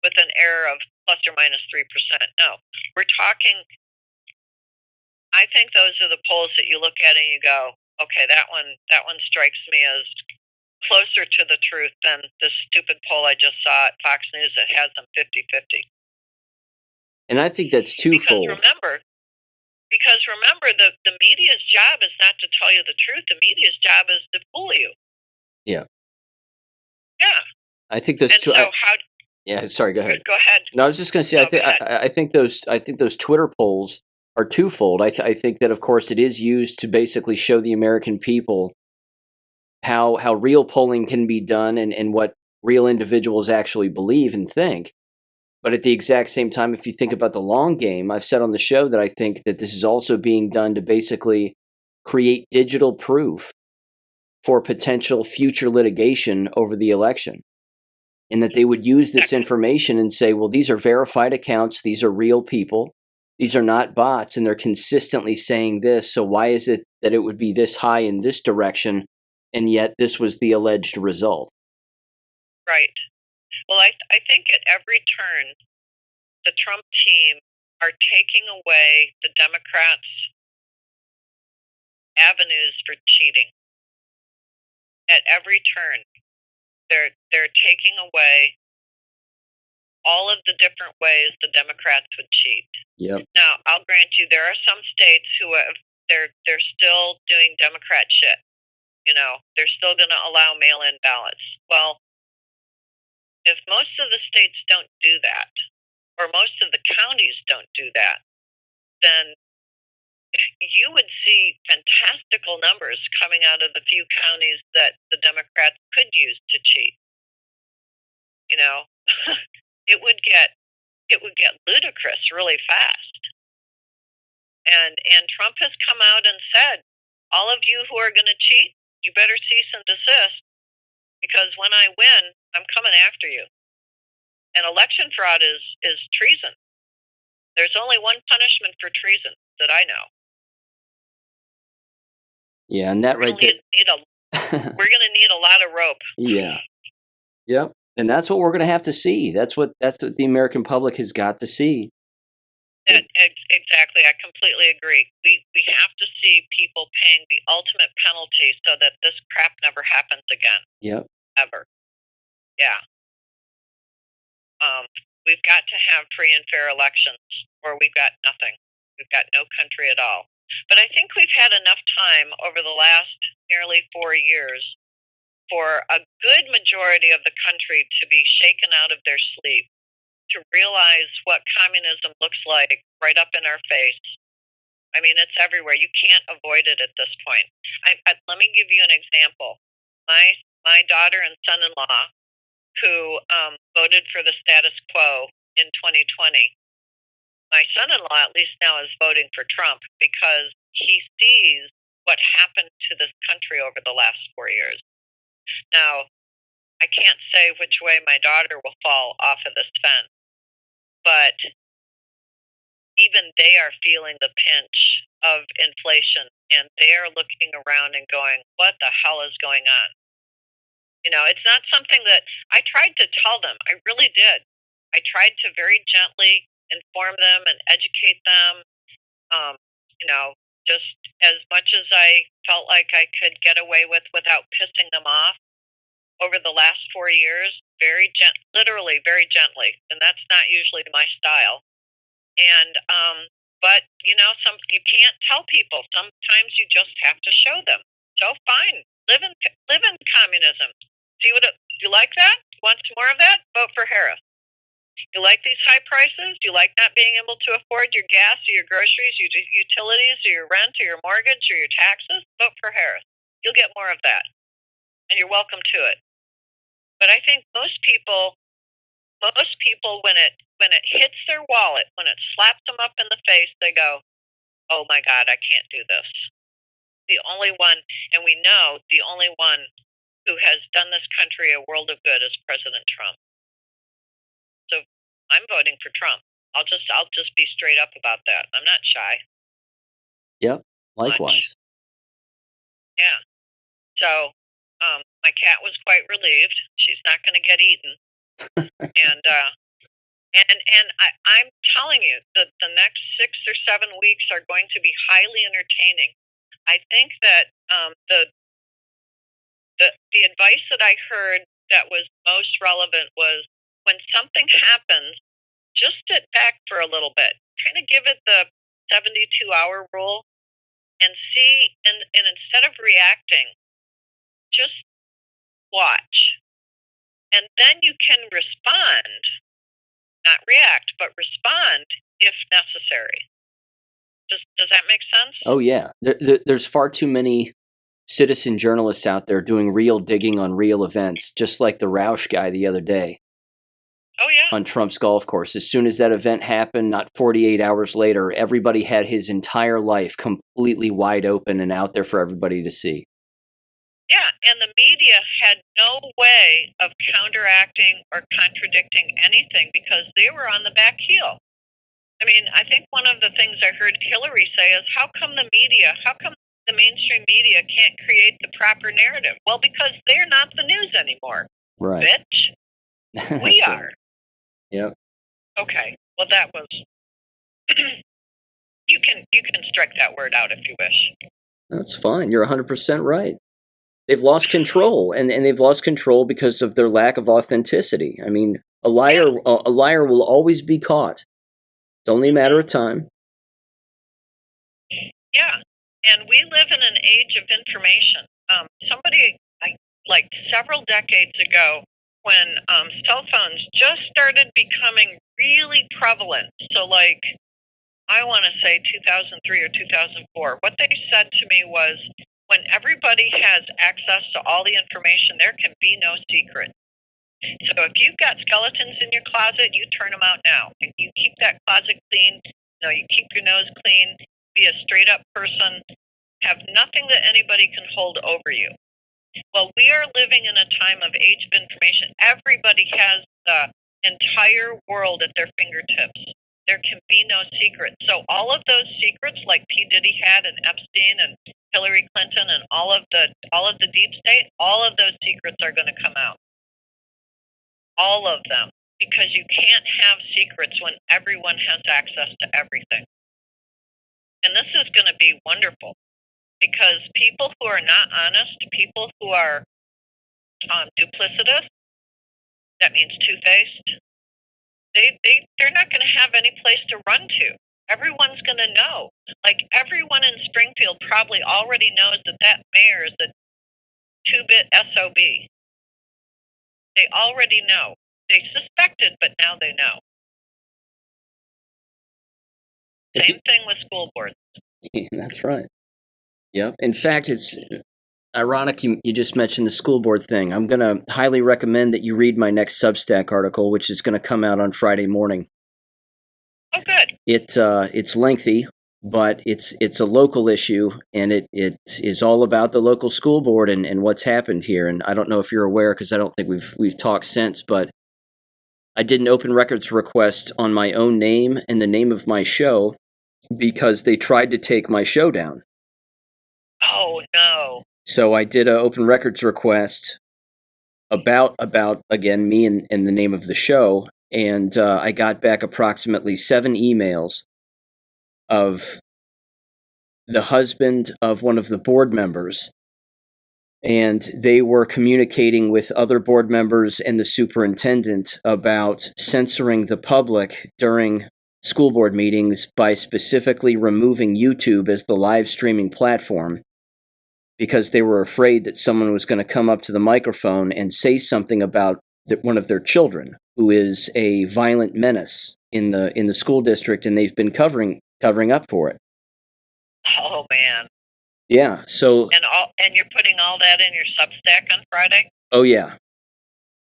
S2: With an error of plus or minus 3%. No, we're talking. I think those are the polls that you look at and you go, okay, that one strikes me as closer to the truth than the stupid poll I just saw at Fox News that has them 50-50.
S1: And I think that's twofold.
S2: Because remember, the media's job is not to tell you the truth. The media's job is to fool you.
S1: Yeah.
S2: Yeah.
S1: I think that's
S2: true. So
S1: yeah, sorry, go ahead.
S2: Go ahead.
S1: No, I was just going to say, I think those Twitter polls are twofold. I think that, of course, it is used to basically show the American people how real polling can be done and what real individuals actually believe and think. But at the exact same time, if you think about the long game, I've said on the show that I think that this is also being done to basically create digital proof for potential future litigation over the election. And that they would use this information and say, well, these are verified accounts. These are real people. These are not bots. And they're consistently saying this. So why is it that it would be this high in this direction and yet this was the alleged result.
S2: Right. Well, I think at every turn, the Trump team are taking away the Democrats' avenues for cheating. At every turn, they're taking away all of the different ways the Democrats would cheat.
S1: Yep.
S2: Now, I'll grant you, there are some states who have they're still doing Democrat shit. You know, they're still going to allow mail-in ballots. Well, if most of the states don't do that, or most of the counties don't do that, then you would see fantastical numbers coming out of the few counties that the Democrats could use to cheat. You know, it would get ludicrous really fast. And Trump has come out and said, all of you who are going to cheat, you better cease and desist, because when I win, I'm coming after you. And election fraud is treason. There's only one punishment for treason that I know.
S1: Yeah, and that right there.
S2: We're going to need a lot of rope.
S1: Yeah. Yep. And that's what we're going to have to see. That's what the American public has got to see.
S2: Exactly. I completely agree. We have to see people paying the ultimate penalty so that this crap never happens again.
S1: Yep.
S2: Ever. Yeah. We've got to have free and fair elections, or we've got nothing. We've got no country at all. But I think we've had enough time over the last nearly 4 years for a good majority of the country to be shaken out of their sleep, to realize what communism looks like right up in our face. I mean, it's everywhere. You can't avoid it at this point. Let me give you an example. My daughter and son-in-law, who voted for the status quo in 2020, my son-in-law at least now is voting for Trump because he sees what happened to this country over the last 4 years. Now, I can't say which way my daughter will fall off of this fence, but even they are feeling the pinch of inflation, and they are looking around and going, what the hell is going on? You know, it's not something that I tried to tell them. I really did. I tried to very gently inform them and educate them, you know, just as much as I felt like I could get away with without pissing them off over the last 4 years, literally very gently. And that's not usually my style. And, but, you know, you can't tell people. Sometimes you just have to show them. So fine, live in communism. See you like that? Want some more of that? Vote for Harris. You like these high prices? You like not being able to afford your gas or your groceries, your utilities, or your rent, or your mortgage, or your taxes? Vote for Harris. You'll get more of that, and you're welcome to it. But I think most people, when it hits their wallet, when it slaps them up in the face, they go, "Oh my God, I can't do this." The only one, and we know the only one who has done this country a world of good is President Trump. So I'm voting for Trump. I'll just be straight up about that. I'm not shy.
S1: Yep. Likewise.
S2: Much. Yeah. So my cat was quite relieved. She's not going to get eaten. And I'm telling you that the next 6 or 7 weeks are going to be highly entertaining. I think that the advice that I heard that was most relevant was, when something happens, just sit back for a little bit, kind of give it the 72-hour rule, and see, and instead of reacting, just watch. And then you can respond, not react, but respond if necessary. Does that make sense?
S1: Oh, yeah. There's far too many citizen journalists out there doing real digging on real events, just like the Roush guy the other day.
S2: Oh, yeah.
S1: On Trump's golf course. As soon as that event happened, not 48 hours later, everybody had his entire life completely wide open and out there for everybody to see.
S2: Yeah, and the media had no way of counteracting or contradicting anything because they were on the back heel. I mean, I think one of the things I heard Hillary say is, how come the mainstream media can't create the proper narrative? Well, because they're not the news anymore.
S1: Right.
S2: Bitch. We are.
S1: Yep.
S2: Okay. Well, that was. you can strike that word out if you wish.
S1: That's fine. You're 100% right. They've lost control, and they've lost control because of their lack of authenticity. I mean, a liar will always be caught. It's only a matter of time.
S2: Yeah, and we live in an age of information. Somebody, like several decades ago, when cell phones just started becoming really prevalent, so like, I want to say 2003 or 2004, what they said to me was, when everybody has access to all the information, there can be no secret. So if you've got skeletons in your closet, you turn them out now. If you keep that closet clean, you keep your nose clean, be a straight up person, have nothing that anybody can hold over you. Well, we are living in a time of age of information. Everybody has the entire world at their fingertips. There can be no secret. So all of those secrets, like P. Diddy had, and Epstein, and Hillary Clinton, and all of the deep state, all of those secrets are going to come out. All of them, because you can't have secrets when everyone has access to everything. And this is going to be wonderful, because people who are not honest, people who are duplicitous, that means two-faced, they're not going to have any place to run to. Everyone's going to know. Like, everyone in Springfield probably already knows that mayor is a two-bit SOB. They already know. They suspected, but now they know. Same thing with school boards.
S1: Yeah, that's right. Yep. In fact, it's ironic you just mentioned the school board thing. I'm going to highly recommend that you read my next Substack article, which is going to come out on Friday morning.
S2: Oh, good.
S1: It's lengthy, but it's a local issue, and it is all about the local school board and what's happened here. And I don't know if you're aware, because I don't think we've talked since, but I did an open records request on my own name and the name of my show because they tried to take my show down.
S2: Oh, no.
S1: So I did an open records request about again, me and the name of the show, and I got back approximately 7 emails of the husband of one of the board members, and they were communicating with other board members and the superintendent about censoring the public during school board meetings by specifically removing YouTube as the live streaming platform, because they were afraid that someone was going to come up to the microphone and say something about one of their children, who is a violent menace in the school district, and they've been covering up for it.
S2: Oh, man.
S1: Yeah. So.
S2: And you're putting all that in your Substack on Friday?
S1: Oh, yeah.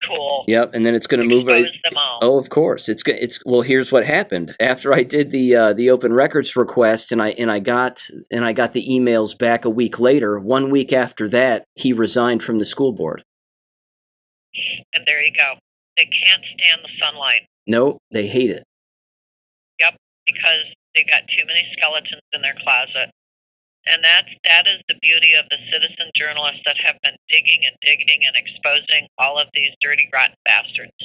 S2: Cool.
S1: Yep, and then it's going to move.
S2: Expose them all.
S1: Oh, of course. It's well. Here's what happened after I did the open records request, and I got the emails back a week later. 1 week after that, he resigned from the school board.
S2: And there you go. They can't stand the sunlight.
S1: No, they hate it.
S2: Yep, because they got too many skeletons in their closet. And that is the beauty of the citizen journalists that have been digging and exposing all of these dirty, rotten bastards.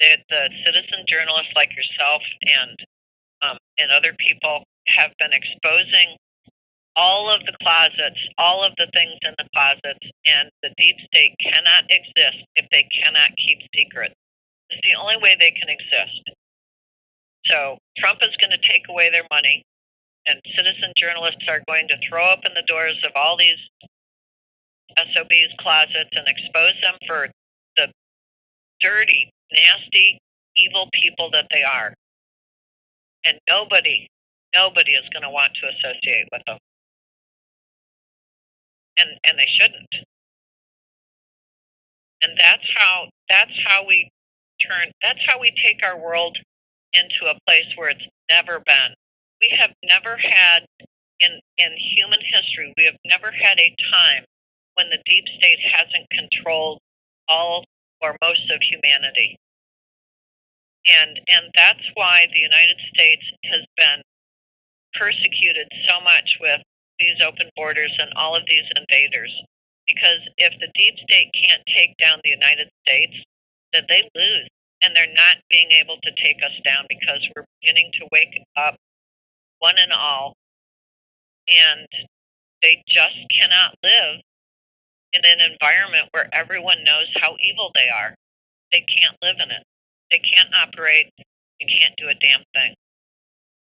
S2: The citizen journalists like yourself and other people have been exposing all of the closets, all of the things in the closets, and the deep state cannot exist if they cannot keep secrets. It's the only way they can exist. So Trump is going to take away their money, and citizen journalists are going to throw open the doors of all these SOBs' closets and expose them for the dirty, nasty, evil people that they are. And nobody is going to want to associate with them. And they shouldn't. And that's how we take our world into a place where it's never been. We have never had, in human history, we have never had a time when the deep state hasn't controlled all or most of humanity. And that's why the United States has been persecuted so much with these open borders and all of these invaders. Because if the deep state can't take down the United States, then they lose. And they're not being able to take us down because we're beginning to wake up, one and all, and they just cannot live in an environment where everyone knows how evil they are. They can't live in it. They can't operate. You can't do a damn thing.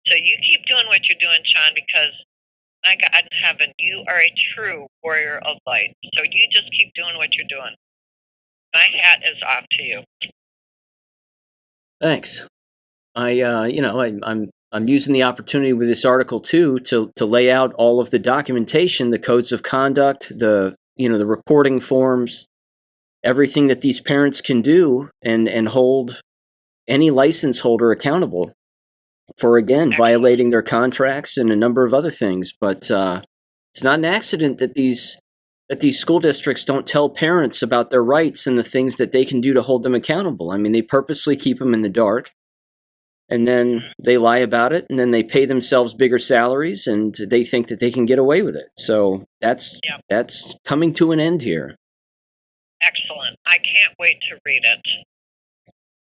S2: So you keep doing what you're doing, Sean, because my God in heaven, you are a true warrior of light. So you just keep doing what you're doing. My hat is off to you.
S1: Thanks. I'm using the opportunity with this article too to lay out all of the documentation, the codes of conduct, the reporting forms, everything that these parents can do and hold any license holder accountable for, again, violating their contracts and a number of other things. But it's not an accident that these school districts don't tell parents about their rights and the things that they can do to hold them accountable. I mean, they purposely keep them in the dark, and then they lie about it, and then they pay themselves bigger salaries, and they think that they can get away with it. So that's coming to an end here.
S2: Excellent. I can't wait to read it.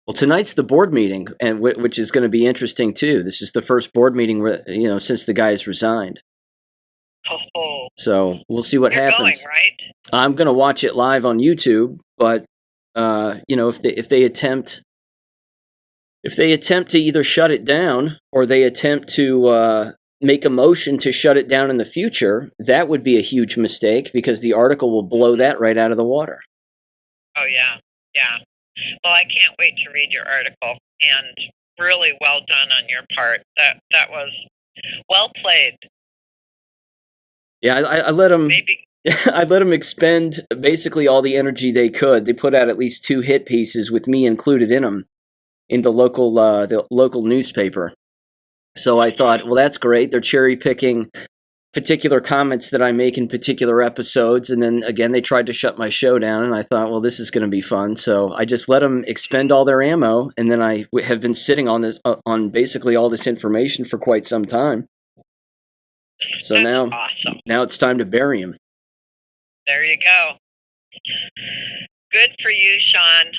S1: Well, tonight's the board meeting, and which is going to be interesting too. This is the first board meeting, since the guy has resigned.
S2: Oh.
S1: So we'll see what happens.
S2: Going, right?
S1: I'm going to watch it live on YouTube, but if they attempt to either shut it down or they attempt to make a motion to shut it down in the future, that would be a huge mistake because the article will blow that right out of the water.
S2: Oh yeah. Well, I can't wait to read your article, and really well done on your part. That was well played.
S1: Yeah, I let them. I let them expend basically all the energy they could. They put out at least 2 hit pieces with me included in them in the local newspaper. So I thought, well, that's great. They're cherry picking particular comments that I make in particular episodes, and then again they tried to shut my show down, and I thought, well, this is going to be fun. So I just let them expend all their ammo, and then I have been sitting on this on basically all this information for quite some time. So
S2: That's
S1: now,
S2: awesome.
S1: Now it's time to bury him.
S2: There you go. Good for you, Sean.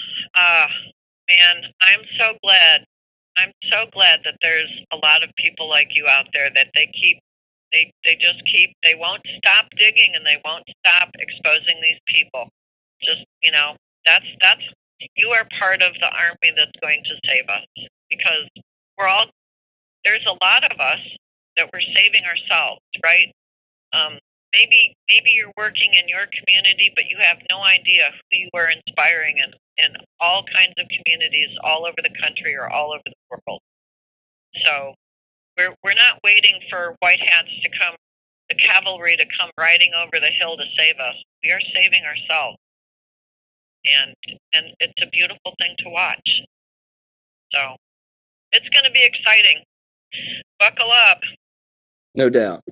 S2: Man, I'm so glad. I'm so glad that there's a lot of people like you out there that they won't stop digging and they won't stop exposing these people. Just, that's you are part of the army that's going to save us, because there's a lot of us that we're saving ourselves, right? Maybe you're working in your community, but you have no idea who you are inspiring in all kinds of communities all over the country or all over the world. So we're not waiting for white hats to come, the cavalry to come riding over the hill to save us. We are saving ourselves. And it's a beautiful thing to watch. So it's going to be exciting. Buckle up.
S1: No doubt.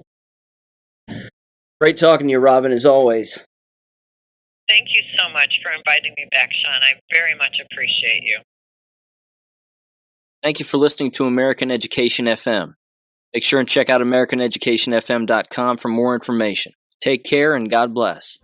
S1: Great talking to you, Robin, as always.
S2: Thank you so much for inviting me back, Sean. I very much appreciate you.
S1: Thank you for listening to American Education FM. Make sure and check out AmericanEducationFM.com for more information. Take care and God bless.